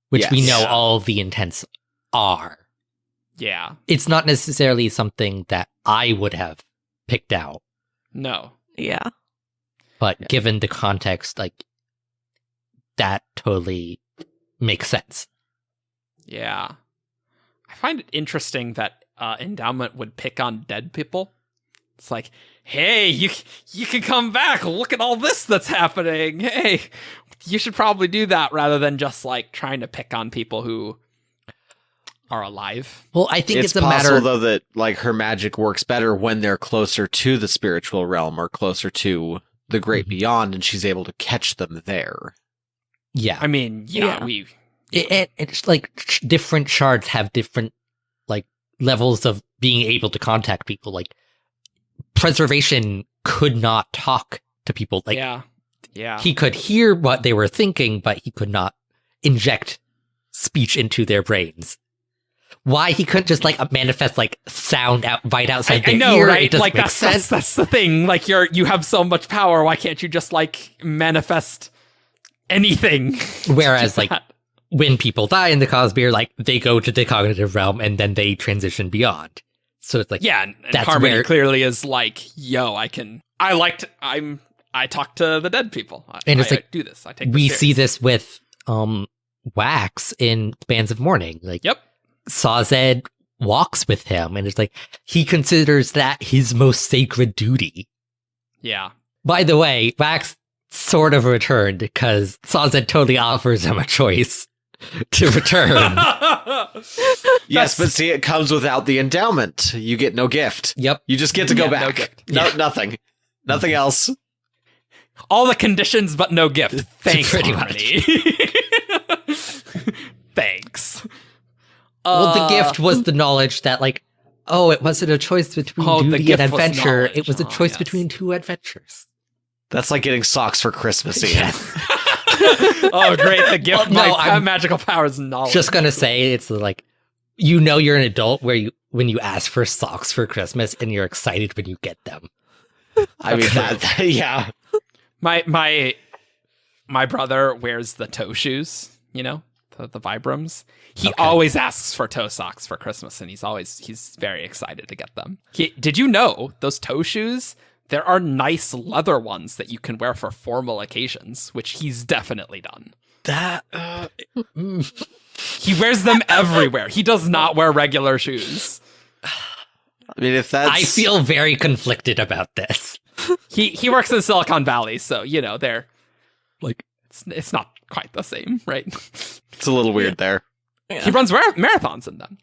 which we know all the intents are. Yeah. It's not necessarily something that I would have picked out. No. Yeah. But given the context, like, that totally makes sense. Yeah. I find it interesting that Endowment would pick on dead people. It's like, hey, you can come back. Look at all this that's happening. Hey, you should probably do that rather than just like trying to pick on people who are alive. Well, I think it's a possible, matter though, that like her magic works better when they're closer to the spiritual realm or closer to the great beyond, and she's able to catch them there. Yeah. I mean, it's like different shards have different like levels of being able to contact people. Like preservation could not talk to people. Like he could hear what they were thinking, but he could not inject speech into their brains. Why he couldn't just like manifest like sound out right outside their ear? Right? It doesn't like make sense. That's the thing. Like you have so much power. Why can't you just like manifest anything? Whereas like when people die in the Cosmere, like they go to the cognitive realm and then they transition beyond. So it's like and that's Harmony where clearly is like, yo, I talk to the dead people. And it's I like do this. I take. We see this with Wax in Bands of Mourning. Like Sazed walks with him, and it's like he considers that his most sacred duty. Yeah. By the way, Wax sort of returned because Sazed totally offers him a choice to return. Yes, but see, it comes without the endowment. You get no gift. Yep. You just get to go back. No gift. Nothing. Nothing else. All the conditions, but no gift. Thanks, Pretty Harmony. Thanks. Well, the gift was the knowledge that, like, it wasn't a choice between duty and adventure. It was a choice between two adventures. That's like getting socks for Christmas, Ian. Yes. Oh, great. The gift I'm magical powers knowledge. Just gonna say, it's like, you're an adult when you ask for socks for Christmas and you're excited when you get them. I mean, yeah. My brother wears the toe shoes, the Vibrams. He Okay. always asks for toe socks for Christmas, and he's very excited to get them. Did you know those toe shoes? There are nice leather ones that you can wear for formal occasions, which he's definitely done. That He wears them everywhere. He does not wear regular shoes. I mean, if that's I feel very conflicted about this. He works in Silicon Valley, so they're like it's not quite the same, right? it's a little weird there. He runs marathons in them.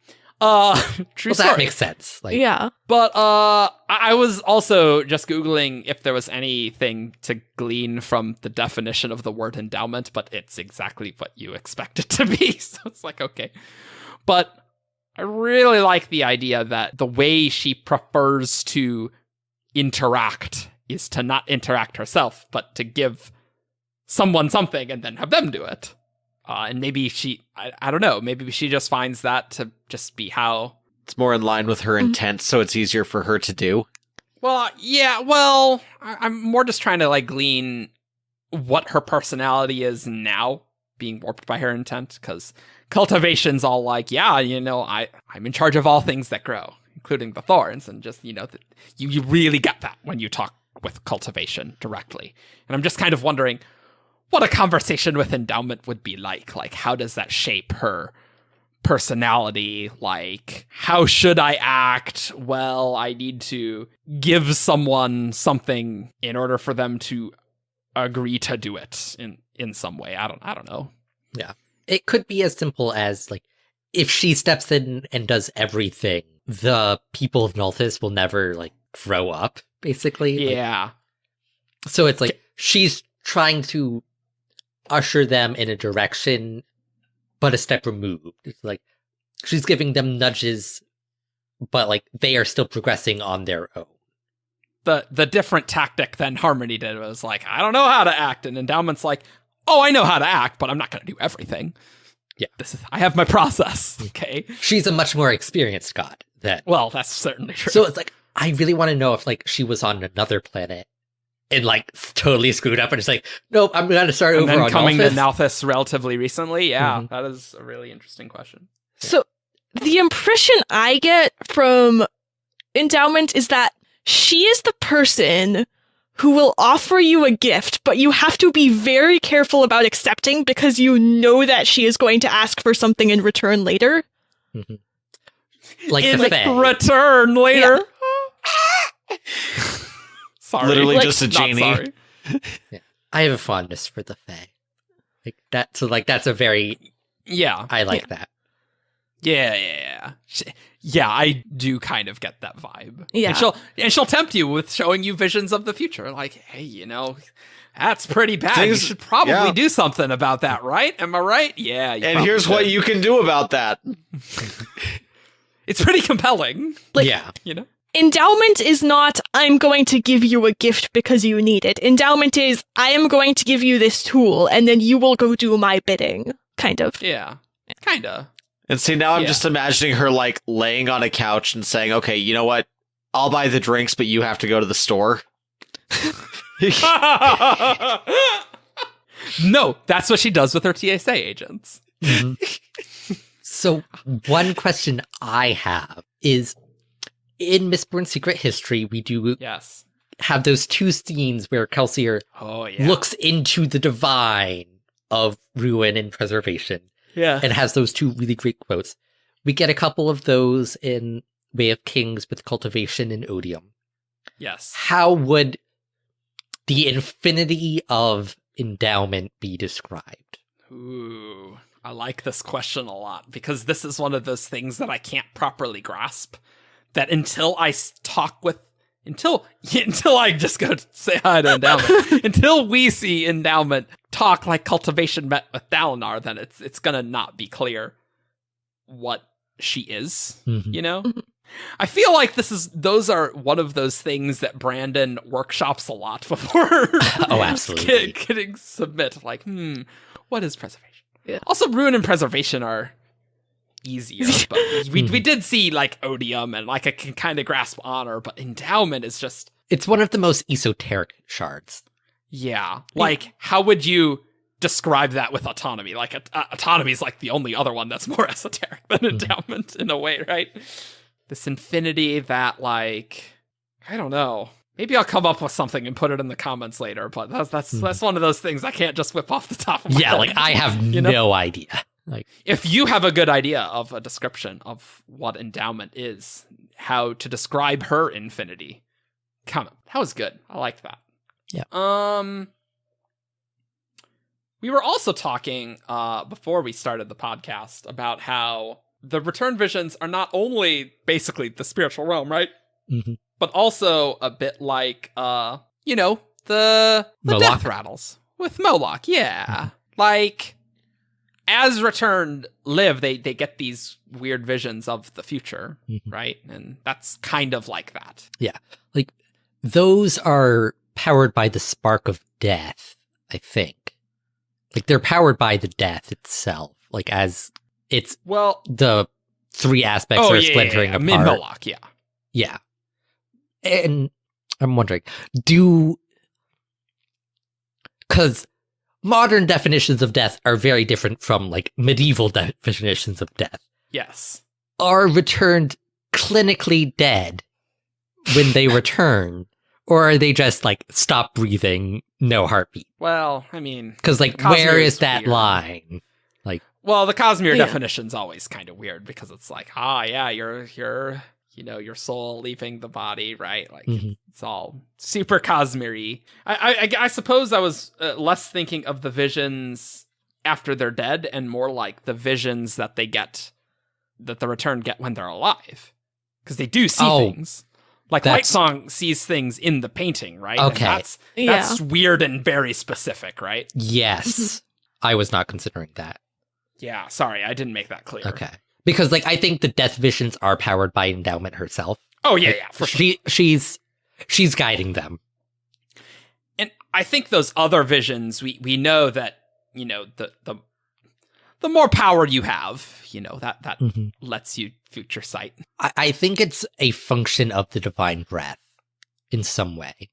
True Well, story. that makes sense. Like, Yeah. But I was also just Googling if there was anything to glean from the definition of the word endowment, but it's exactly what you expect it to be. So it's like, okay. But I really like the idea that the way she prefers to interact is to not interact herself, but to give someone something and then have them do it. And maybe I don't know, maybe she just finds that to just be how... It's more in line with her intent, so it's easier for her to do. Well, yeah, I'm more just trying to like glean what her personality is now, being warped by her intent, because cultivation's all like, yeah, I'm in charge of all things that grow, including the thorns, and just, you really get that when you talk with cultivation directly. And I'm just kind of wondering what a conversation with endowment would be like. Like, how does that shape her personality? Like, how should I act? Well, I need to give someone something in order for them to agree to do it in some way. I don't know. Yeah. It could be as simple as, like, if she steps in and does everything, the people of Nalthis will never, like, grow up, basically. Like, Yeah. so it's like, she's trying to usher them in a direction, but a step removed. It's like, she's giving them nudges, but, like, they are still progressing on their own. The different tactic than Harmony did was like, I don't know how to act, and Endowment's like, oh, I know how to act, but I'm not going to do everything. Yeah. I have my process, okay? She's a much more experienced god than... Well, that's certainly true. So it's like, I really want to know if, like, she was on another planet and, like, totally screwed up and it's like, nope, I'm going to start and over then on coming Nalthis. to Nalthis relatively recently, yeah, Mhm. that is a really interesting question. So the impression I get from Endowment is that she is the person who will offer you a gift, but you have to be very careful about accepting because you know that she is going to ask for something in return later. Mhm. Like in the Fae. return later. Sorry. Literally Like, just a Not genie. sorry. I have a fondness for the Fae. Like that, so like that's a very Yeah. I like that. Yeah. Yeah, I do kind of get that vibe. Yeah. And she'll tempt you with showing you visions of the future. Like, hey, that's pretty bad. Things- you should probably yeah. do something about that, right? Am I right? Yeah. And here's what you can do about that. It's pretty compelling, Like- Yeah. Endowment is not, I'm going to give you a gift because you need it. Endowment is, I am going to give you this tool and then you will go do my bidding, kind of. Yeah. Kinda. And see, now I'm Yeah. just imagining her like laying on a couch and saying, okay, you know what? I'll buy the drinks, but you have to go to the store. No, that's what she does with her TSA agents. So one question I have is, in Mistborn Secret History, we do Yes. have those two scenes where Kelsier Oh, yeah. looks into the divine of ruin and preservation Yeah. and has those two really great quotes. We get a couple of those in Way of Kings with cultivation and odium. Yes. How would the infinity of endowment be described? Ooh, I like this question a lot because this is one of those things that I can't properly grasp. That until I talk with, until I just go to say hi to Endowment, until we see Endowment talk like cultivation met with Dalinar, then it's gonna not be clear what she is. Mhm. I feel like those are one of those things that Brandon workshops a lot before. Oh, absolutely. Getting submit like, what is preservation? Yeah. Also, ruin and preservation are easier, but we did see like odium and like I can kind of grasp honor, but endowment is just It's one of the most esoteric shards. yeah. Like, how would you describe that with autonomy. Like autonomy is like the only other one that's more esoteric than endowment in a way, right? This infinity that, like, I don't know. Maybe I'll come up with something and put it in the comments later, but that's one of those things I can't just whip off the top of my head. Yeah, like I have no idea. Like, if you have a good idea of a description of what endowment is, how to describe her infinity, comment. That was good. I like that. Yeah. We were also talking before we started the podcast about how the return visions are not only basically the spiritual realm, right? Mm-hmm. But also a bit like, the death rattles with Moloch. Yeah. Mm-hmm. Like, as returned live, they get these weird visions of the future, right? And that's kind of like that. Yeah. Like, those are powered by the spark of death, I think. Like, they're powered by the death itself. Like, as it's the three aspects are splintering apart. In Moloch, yeah. Yeah. And I'm wondering, because modern definitions of death are very different from, like, medieval definitions of death. Yes. Are returned clinically dead when they return? Or are they just, like, stop breathing, no heartbeat? Well, I mean... Because, like, where is that weird line? Like, well, the Cosmere definition's always kind of weird, because it's like, you're your soul leaving the body, right? Like, it's all super Cosmere-y. I suppose I was less thinking of the visions after they're dead, and more like the visions that they get, that the return get when they're alive. Because they do see things. Like, Lightsong sees things in the painting, right? Okay. And that's weird and very specific, right? Yes. I was not considering that. Yeah, sorry, I didn't make that clear. Okay. Because, like, I think the death visions are powered by Endowment herself. Oh, yeah, like, yeah, for sure. She's guiding them. And I think those other visions, we know that, the more power you have, that lets you future sight. I think it's a function of the divine breath in some way.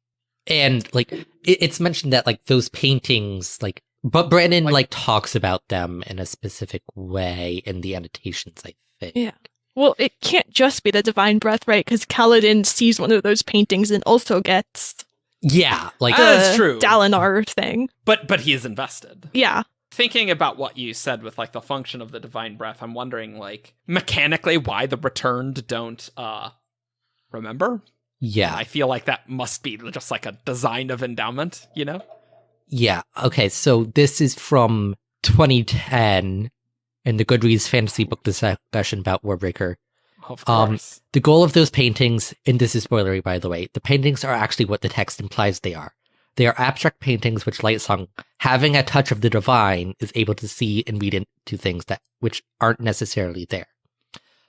And, like, it's mentioned that, like, those paintings, like, but Brandon, like, talks about them in a specific way in the annotations, I think. Yeah. Well, it can't just be the divine breath, right? Because Kaladin sees one of those paintings and also gets... Yeah, like... That's true. Dalinar thing. But he is invested. Yeah. Thinking about what you said with, like, the function of the divine breath, I'm wondering, like, mechanically why the returned don't, remember? Yeah. I feel like that must be just, like, a design of endowment, Yeah, okay, so this is from 2010 in the Goodreads fantasy book discussion about Warbreaker. Of course. The goal of those paintings, and this is spoilery by the way, the paintings are actually what the text implies they are. They are abstract paintings which Lightsong, having a touch of the divine, is able to see and read into things which aren't necessarily there.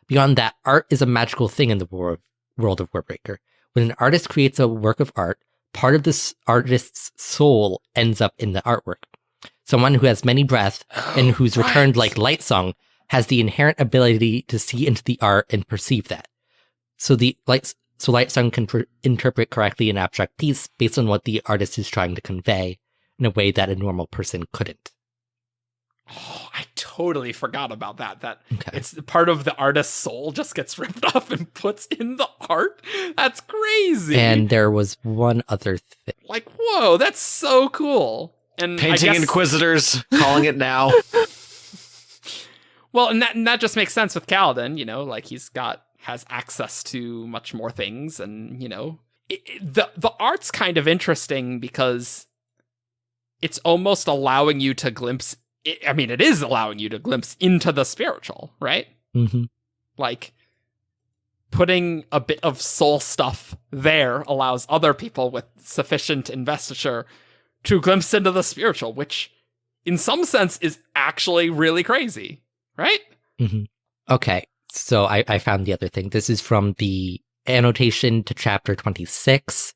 Beyond that, art is a magical thing in the world of Warbreaker. When an artist creates a work of art, part of this artist's soul ends up in the artwork. Someone who has many breaths and who's returned like Lightsong has the inherent ability to see into the art and perceive that. So Lightsong can interpret correctly an abstract piece based on what the artist is trying to convey in a way that a normal person couldn't. Oh, I totally forgot about that. It's part of the artist's soul just gets ripped off and puts in the art. That's crazy. And there was one other thing. Like, whoa, that's so cool. And painting Inquisitors, calling it now. Well, and that just makes sense with Kaladin, like has access to much more things, and the art's kind of interesting because it's almost allowing you to glimpse. It is allowing you to glimpse into the spiritual, right? Mm-hmm. Like, putting a bit of soul stuff there allows other people with sufficient investiture to glimpse into the spiritual, which, in some sense, is actually really crazy, right? Mm-hmm. Okay, so I found the other thing. This is from the annotation to chapter 26.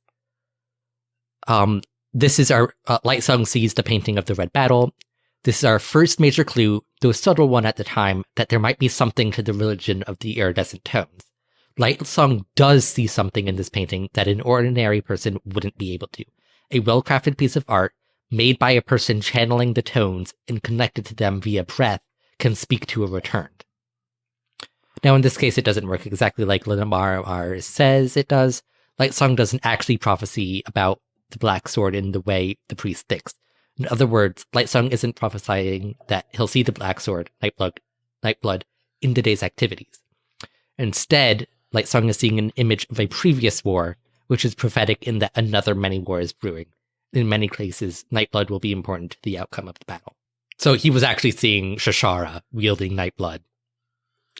This is our Lightsong sees the painting of the Red Battle. This is our first major clue, though a subtle one at the time, that there might be something to the religion of the iridescent tones. Lightsong does see something in this painting that an ordinary person wouldn't be able to. A well-crafted piece of art, made by a person channeling the tones and connected to them via breath can speak to a returned. Now, in this case, it doesn't work exactly like Linamar says it does. Lightsong doesn't actually prophesy about the Black Sword in the way the priest thinks. In other words, Lightsong isn't prophesying that he'll see the Black Sword, Nightblood, in the day's activities. Instead, Lightsong is seeing an image of a previous war, which is prophetic in that another many war is brewing. In many cases, Nightblood will be important to the outcome of the battle. So he was actually seeing Shashara wielding Nightblood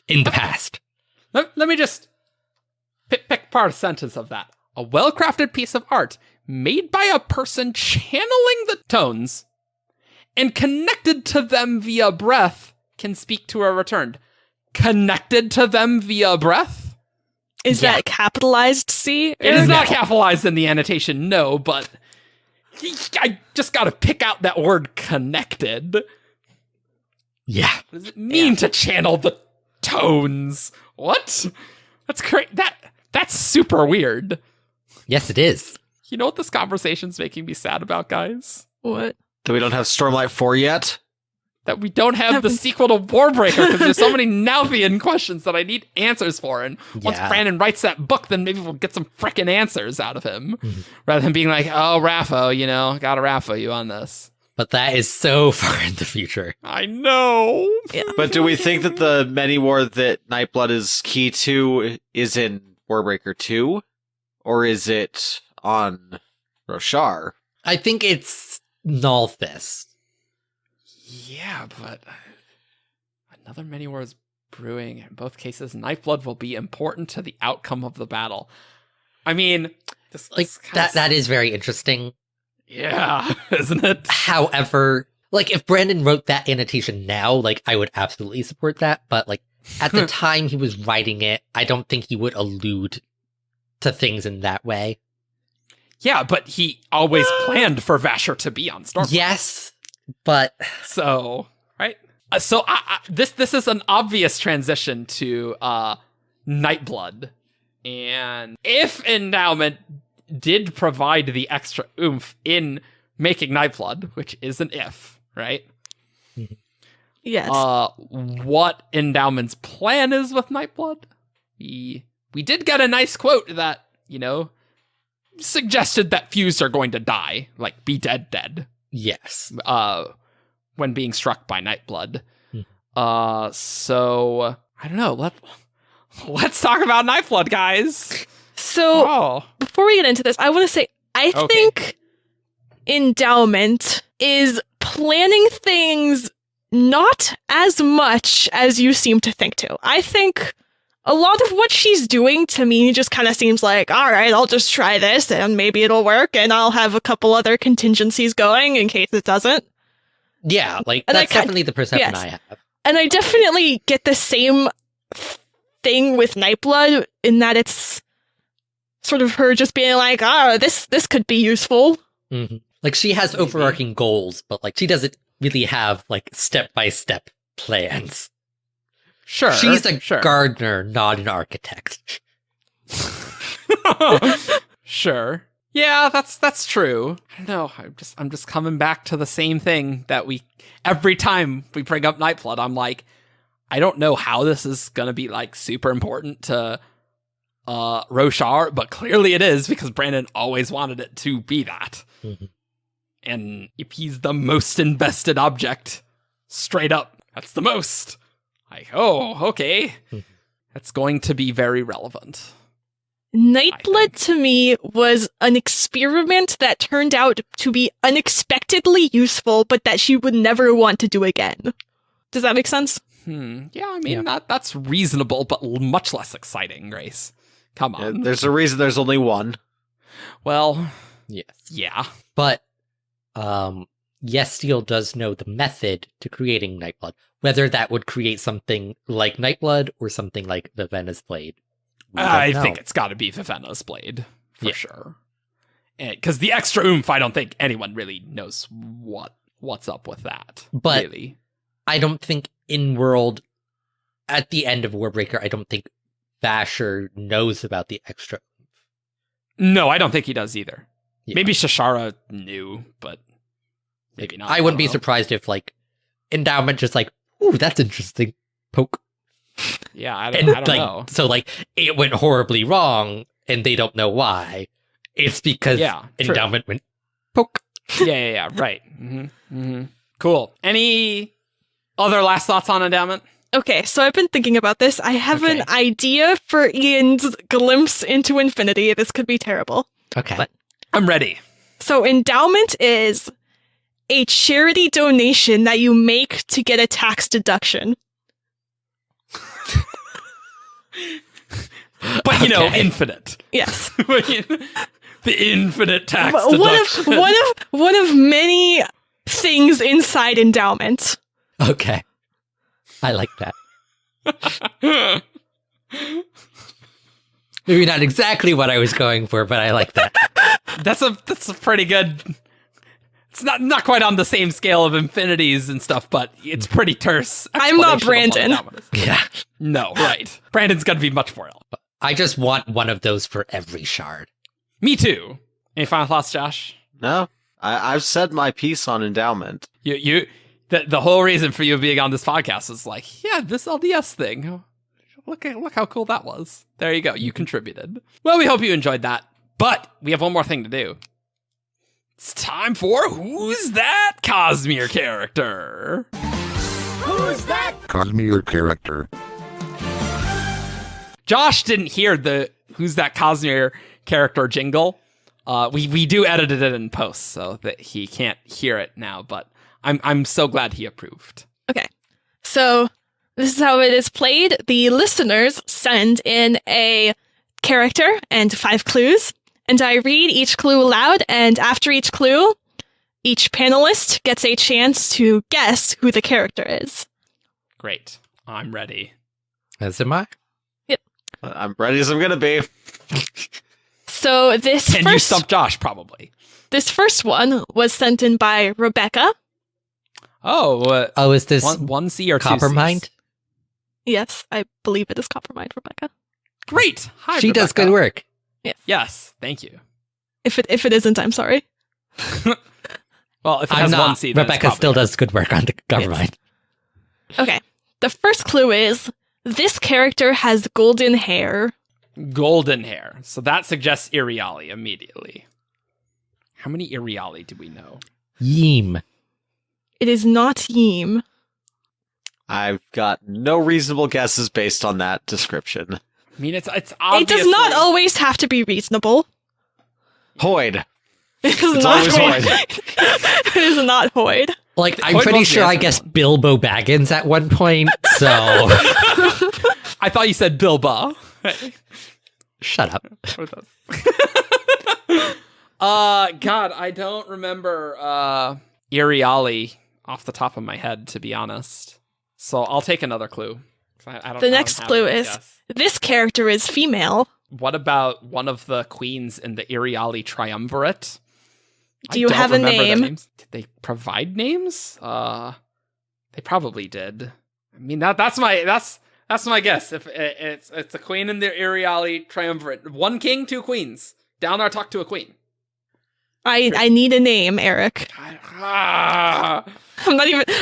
in the past. Let me just pick part of a sentence of that. A well-crafted piece of art made by a person channeling the tones and connected to them via breath can speak to a returned. Connected to them via breath? Is that capitalized C? It is not capitalized in the annotation, no, but I just gotta pick out that word connected. Yeah. What does it mean to channel the tones? What? That's great. That's super weird. Yes, it is. You know what this conversation's making me sad about, guys? What? That we don't have Stormlight 4 yet? That we don't have the sequel to Warbreaker because there's so many Nalthian questions that I need answers for. And once Brandon writes that book, then maybe we'll get some frickin' answers out of him. Mm-hmm. Rather than being like, oh, Raffo, gotta Raffo you on this. But that is so far in the future. I know. Yeah. But do we think that the many war that Nightblood is key to is in Warbreaker 2? Or is it on Roshar? I think it's Nalthis. Yeah, but another many wars brewing. In both cases, Nightblood will be important to the outcome of the battle. I mean, that is very interesting. Yeah, isn't it? However, if Brandon wrote that annotation now, I would absolutely support that. But at the time he was writing it, I don't think he would allude to things in that way. Yeah, but he always planned for Vasher to be on Stormlight. Yes, but so right. So this is an obvious transition to Nightblood, and if Endowment did provide the extra oomph in making Nightblood, which is an if, right? Yes. What Endowment's plan is with Nightblood? We did get a nice quote that, suggested that Fused are going to die, be dead. Yes. When being struck by Nightblood. So I don't know. Let's talk about Nightblood, guys. So before we get into this, I want to say I think Endowment is planning things not as much as you seem to think to. I think a lot of what she's doing to me just kind of seems like, all right, I'll just try this and maybe it'll work and I'll have a couple other contingencies going in case it doesn't. Yeah, that's definitely the perception I have. And I definitely get the same thing with Nightblood in that it's sort of her just being like, this could be useful. Mm-hmm. She has overarching goals, but she doesn't really have step-by-step plans. Sure. She's a gardener, not an architect. Sure. Yeah, that's true. I don't know. I'm just coming back to the same thing that every time we bring up Nightblood, I'm like, I don't know how this is gonna be super important to Roshar, but clearly it is because Brandon always wanted it to be that. Mm-hmm. And if he's the most invested object, straight up, that's the most. Okay. That's going to be very relevant. Nightblood to me was an experiment that turned out to be unexpectedly useful, but that she would never want to do again. Does that make sense? Yeah, I mean, that's reasonable, but much less exciting, Grace. Come on. There's a reason there's only one. Well, yes. Yeah. But, Yestiel does know the method to creating Nightblood. Whether that would create something like Nightblood or something like Vivenna's Blade. I think it's got to be Vivenna's Blade, for sure. Because the extra oomph, I don't think anyone really knows what's up with that. But really. I don't think in-world, at the end of Warbreaker, I don't think Vasher knows about the extra oomph. No, I don't think he does either. Yeah. Maybe Shashara knew, but Maybe not. I wouldn't be don't know. surprised if, like, Endowment just like, ooh, that's interesting. Poke. Yeah, I And, don't like, know. So, like, it went horribly wrong, and they don't know why. It's because Yeah, true. Endowment went poke. Yeah, right. Cool. Any other last thoughts on Endowment? Okay, so I've been thinking about this. I have an Okay. idea for Ian's glimpse into infinity. This could be terrible. Okay. But- I'm ready. So Endowment is a charity donation that you make to get a tax deduction. But, you know, Okay. infinite. Yes. The infinite tax But deduction. one of many things inside Endowment. Okay. I like that. Maybe not exactly what I was going for, but I like that. That's a pretty good. It's not quite on the same scale of infinities and stuff, but it's pretty terse. I'm not explanation of what Brandon. Endowment is. Yeah. No, right. Brandon's gonna be much more. I just want one of those for every shard. Me too. Any final thoughts, Josh? No, I've said my piece on Endowment. The whole reason for you being on this podcast is like, yeah, this LDS thing. Look how cool that was. There you go. You contributed. Well, we hope you enjoyed that. But we have one more thing to do. It's time for Who's That Cosmere Character? Cosmere character. Josh didn't hear the Who's That Cosmere Character jingle. We do edit it in post so that he can't hear it now, but I'm so glad he approved. Okay. So this is how it is played. The listeners send in a character and 5 clues, and I read each clue aloud, and after each clue, each panelist gets a chance to guess who the character is. Great. I'm ready. As am I. I'm ready as I'm gonna be. So Can you stump Josh, probably? this first one was sent in by Rebecca. Oh, Oh, is this one C or two Coppermind? Cs? Yes, I believe it is Coppermind Rebecca. Great. Hi, She does Rebecca. good work. Yes, thank you. If it isn't, I'm sorry. Well, if it I'm has not. one C, then it's Rebecca still probably does good work on the Coppermind. Okay. The first clue is this character has golden hair. golden hair. So that suggests Iriali immediately. How many Iriali do we know? Yeem. It is not Yeem. I've got no reasonable guesses based on that description. I mean, it's It obviously... does not always have to be reasonable. Hoyd. It is It's not always Hoyd. It is not Hoyd. Like, I'm Hoyd pretty was the sure I answer guessed one. Bilbo Baggins at one point, so I thought you said Bilba. shut up. God, I don't remember Iriali off the top of my head, to be honest. So I'll take another clue. I don't The I don't next have clue any is guess. this character is female. What about one of the queens in the Iriali Triumvirate? Do you I don't have a remember their name? names. Did they provide names? They probably did. I mean, that's my guess. If it's a queen in the Iriali Triumvirate, one king, two queens. Down there, talk to a queen. I need a name, Eric. I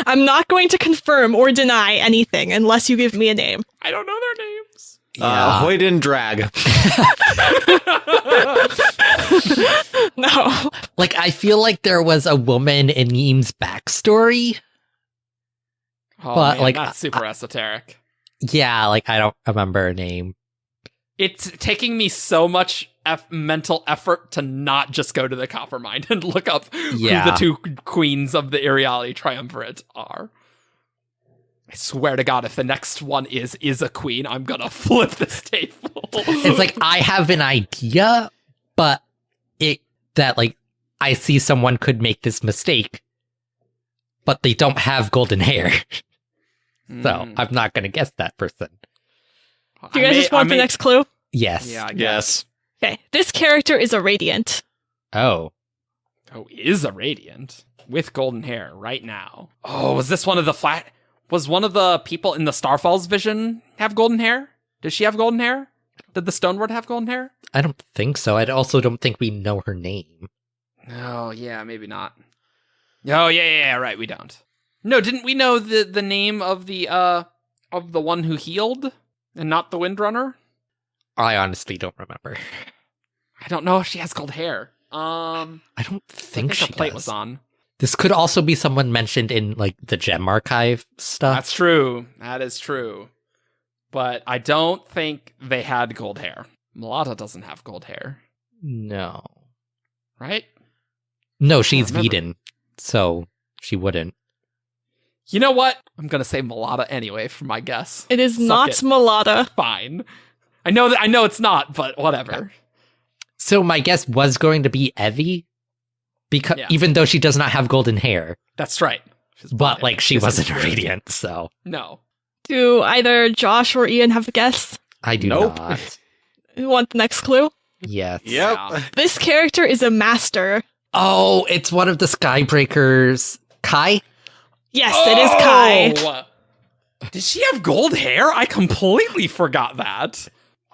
I'm not going to confirm or deny anything unless you give me a name. don't know their names. Hoyd in drag. No. Like, I feel like there was a woman in Yeem's backstory. Oh, But, man, like, that's super esoteric. Yeah, like, I don't remember her name. It's taking me so much mental effort to not just go to the Coppermind and look up Yeah. who the two queens of the Iriali Triumvirate are. I swear to God, if the next one is a queen, I'm gonna flip this table. It's like, I have an idea, but I see someone could make this mistake, but they don't have golden hair. So, I'm not going to guess that person. Do you guys just want the next clue? Yes. Yeah, I guess. Yes. Okay. This character is a radiant. Oh. Oh, is a radiant with golden hair right now. Oh, was this one of the flat? Was one of the people in the Starfall's vision have golden hair? Does she have golden hair? Did the Stoneward have golden hair? I don't think so. I also don't think we know her name. Oh, yeah, maybe not. Oh yeah, right. We don't. No, didn't we know the name of the one who healed and not the Windrunner? I honestly don't remember. I don't know if she has gold hair. I don't I think think she her plate does. was on. This could also be someone mentioned in like the gem archive stuff. That's true. That is true. But I don't think they had gold hair. Mulata doesn't have gold hair, No. right? No, she's remember. Veden, so she wouldn't. You know what? I'm gonna say Mulata anyway for my guess. It is Suck not it. Mulata. Fine. I know it's not, but whatever. Okay. So my guess was going to be Evie, because Yeah. even though she does not have golden hair, That's right. She's but blonde. like she She's wasn't a blonde. radiant, so No. Do either Josh or Ian have a guess? I do Nope. not. You want the next clue? Yes. Yep. Yeah. This character is a master. Oh, it's one of the Skybreakers. Kai? Yes, it is Kai. Oh! Did she have gold hair? I completely forgot that.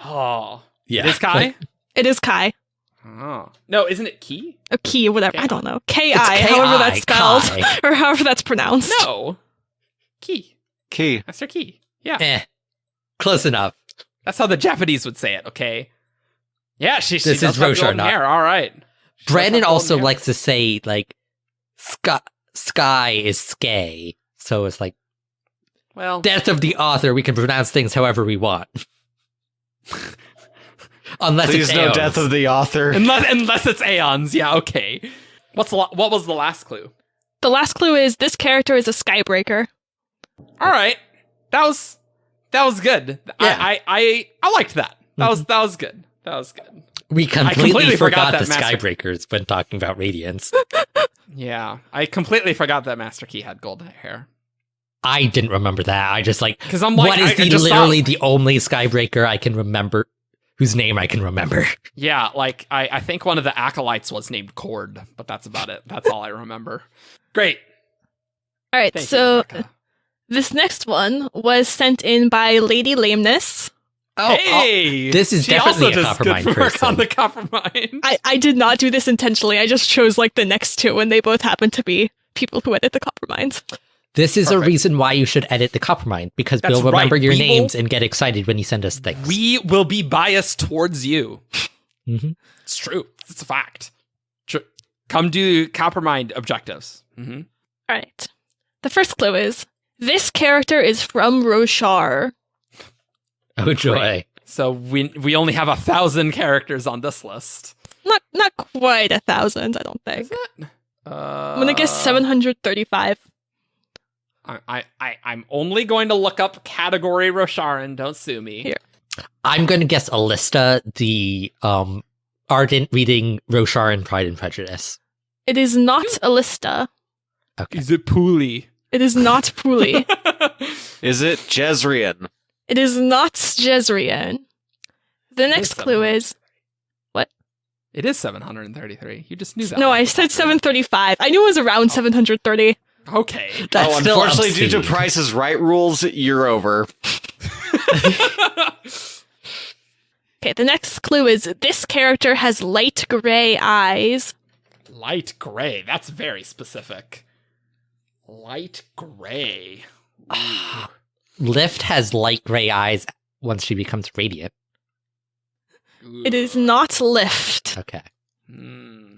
Oh. Yeah. It is Kai? It is Kai. Oh. No, isn't it Key? A key, whatever. I K-I. don't know. Ki, It's K-I, however that's spelled. Kai. Or however that's pronounced. No. Key. Key. Master Key. Yeah. Close enough. That's how the Japanese would say it, okay? Yeah, she This does is have Roshar, golden not- hair. All right. She does Brandon have golden also hair. likes to say like sky is skay. So it's like Well, death of the author, we can pronounce things however we want. Unless Please it's no Aeons. death of the author. unless it's Aeons. Yeah, okay. What was the last clue? The last clue is this character is a Skybreaker. All right. That was good. Yeah. I liked that. That was good. That was good. We completely, completely forgot forgot the that Master- Skybreakers when talking about Radiance. Yeah. I completely forgot that Master Key had gold hair. I didn't remember that. I just like, Because I'm like, what is I just literally thought- the only Skybreaker I can remember, whose name I can remember. Yeah, like I think one of the acolytes was named Cord, but that's about it. That's all I remember. Great. All right, Thank you, so Rebecca. this next one was sent in by Lady Lameness. Hey, this is she definitely also a does Coppermine good work person. on the Coppermine. I did not do this intentionally. I just chose like the next two, and they both happen to be people who edit the Coppermines. This is Perfect. a reason why you should edit the Coppermine, because That's we'll remember right. your We names will- and get excited when you send us things. We will be biased towards you. Mhm. It's true. It's a fact. Come do Coppermind objectives. Mm-hmm. All right. The first clue is this character is from Roshar. Oh joy. Great. So we only have 1,000 characters on this list. Not quite 1,000, I don't think. Is it? I'm gonna guess 735. I'm only going to look up category Rosharan. Don't sue me. Here. I'm going to guess Alista, the ardent reading Rosharan Pride and Prejudice. It is not Alista. Okay. Is it Pooley? It is not Puli. Is it Jezrien? It is not Jezrien. The next clue is It is 733. You just knew that. no, one. I said 735. I knew it was around 730. Okay. That's oh, still unfortunately, due to obscene. Price is Right rules, you're over. Okay, the next clue is this character has light gray eyes. Light gray. That's very specific. Light gray. Ooh. Lift has light gray eyes once she becomes radiant. It is not Lift. Okay. Hmm.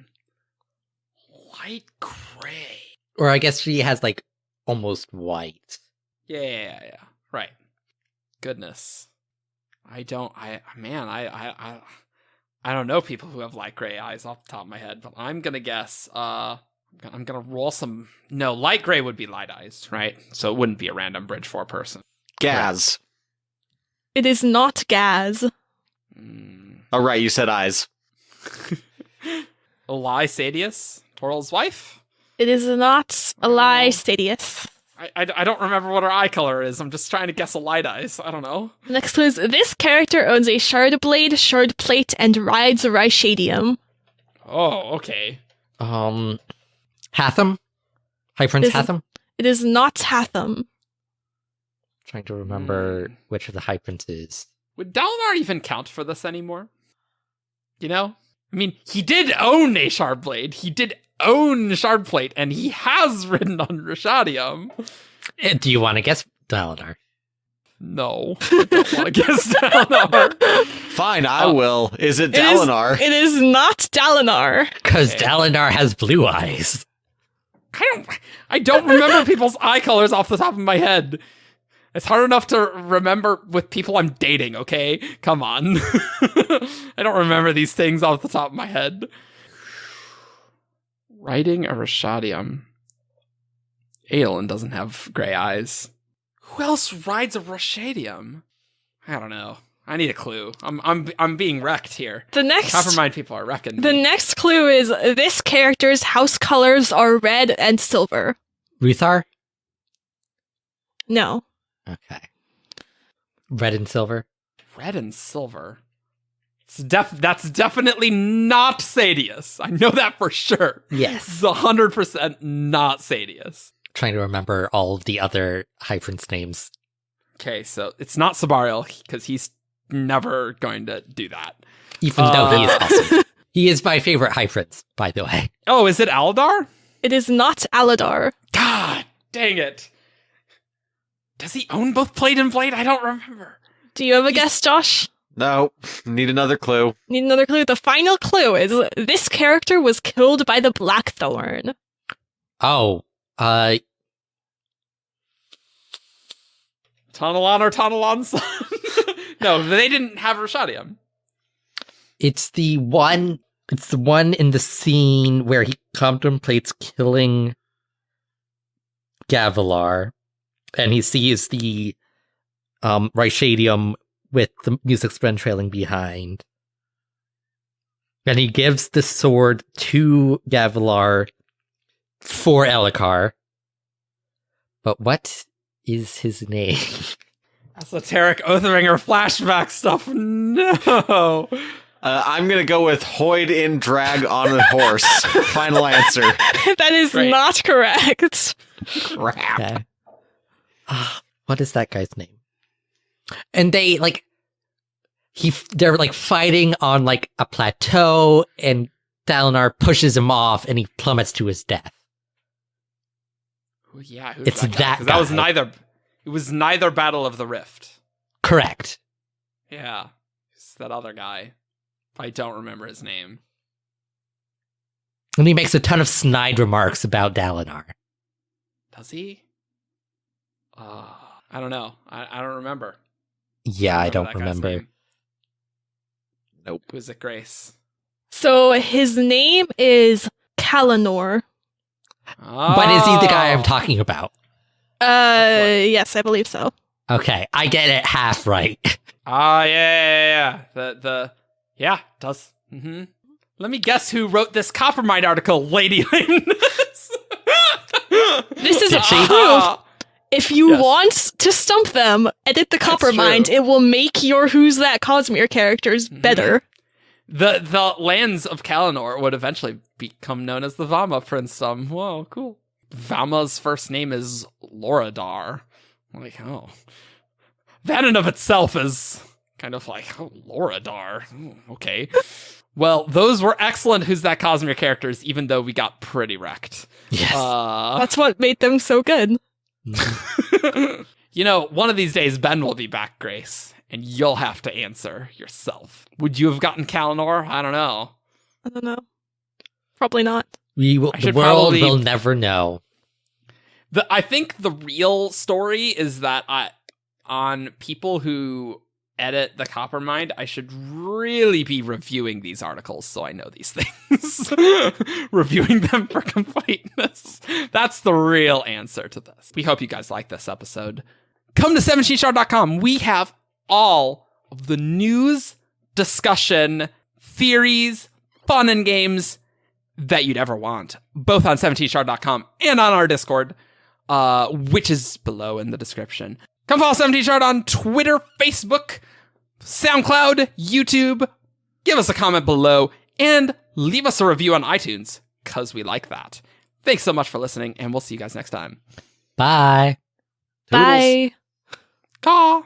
Light gray. Or I guess she has like almost white. Yeah. Right. Goodness. I don't know people who have light gray eyes off the top of my head, but I'm gonna guess. I'm gonna roll some. No, light gray would be light eyes, right? So it wouldn't be a random bridge for a person. Gaz. It is not Gaz. Oh, right, you said eyes. Olai Sadius, Toral's wife. It is not Eli Stadius. I don't remember what her eye color is. I'm just trying to guess a light eyes. I don't know. The next clue is this character owns a shard blade, shard plate, and rides a Rishadium. Oh, okay. Hatham? High Prince This is- Hatham? It is not Hatham. Trying to remember which of the High Princes. Would Dalinar even count for this anymore? You know? I mean, he did own a Shard Blade. He did own shard plate, and he has ridden on Rashadium. Do you want to guess Dalinar? No, I don't want to guess Dalinar. Fine, I will. Is it Dalinar? It is not Dalinar. Because Dalinar has blue eyes. I don't remember people's eye colors off the top of my head. It's hard enough to remember with people I'm dating, okay? Come on. I don't remember these things off the top of my head. Riding a Rashadium. Aelin doesn't have gray eyes. Who else rides a Rashadium? I don't know. I need a clue. I'm being wrecked here. Coppermind people are wrecking me. The next clue is this character's house colors are red and silver. Ruthar? No. Okay. Red and silver? Red and silver. That's definitely not Sadius. I know that for sure. Yes. It's 100% not Sadius. Trying to remember all of the other High Prince names. Okay, so it's not Sabariel, because he's never going to do that. Even though he is awesome. He is my favorite High Prince, by the way. Oh, is it Aldar? It is not Aladar. God dang it. Does he own both Plate and Blade? I don't remember. Do you have a guess, Josh? No. Need another clue. Need another clue? The final clue is this character was killed by the Blackthorn. Oh, Tonalon or Tonalon's son? No, they didn't have Rashadium. it's the one in the scene where he contemplates killing Gavilar, and he sees the Rashadium with the music spread trailing behind. And he gives the sword to Gavilar for Elhokar. But what is his name? Esoteric Oathbringer flashback stuff. No. I'm going to go with Hoyd in drag on a horse. Final answer. That is Great. not correct. Crap. Okay. What is that guy's name? And they they're fighting on a plateau, and Dalinar pushes him off, and he plummets to his death. Yeah, who's It's that guy? that 'Cause that was guy. neither. It was neither Battle of the Rift. Correct. Yeah, it's that other guy. I don't remember his name. And he makes a ton of snide remarks about Dalinar. Does he? I don't know. I don't remember. Yeah, I don't that guy's remember. name. Nope. Who is it, Grace? So his name is Kalanor. But is he the guy I'm talking about? Yes, I believe so. Okay, I get it half right. Yeah. Yeah, it does. Mm-hmm. Let me guess who wrote this Coppermind article, Lady Lane. This is a Did she? proof. If you Yes. want to stump them, edit the Coppermind. true. It will make your Who's That Cosmere characters better. The lands of Kalanor would eventually become known as the Vama Princedom. Whoa, cool. Vama's first name is Loradar. That in of itself is kind of Loradar. Okay. Well, those were excellent Who's That Cosmere characters, even though we got pretty wrecked. Yes. That's what made them so good. One of these days, Ben will be back, Grace, and you'll have to answer yourself. Would you have gotten Kalanor? I don't know. I don't know. Probably not. The should world probably- will never know. I think the real story is that on people who edit the Coppermind, I should really be reviewing these articles so I know these things. Reviewing them for completeness. That's the real answer to this. We hope you guys like this episode. Come to 17shard.com. We have all of the news, discussion, theories, fun and games that you'd ever want, both on 17shard.com and on our Discord, which is below in the description. Come follow 17shard on Twitter, Facebook, SoundCloud, YouTube. Give us a comment below and leave us a review on iTunes, because we like that. Thanks so much for listening, and we'll see you guys next time. Bye. Bye. Caw.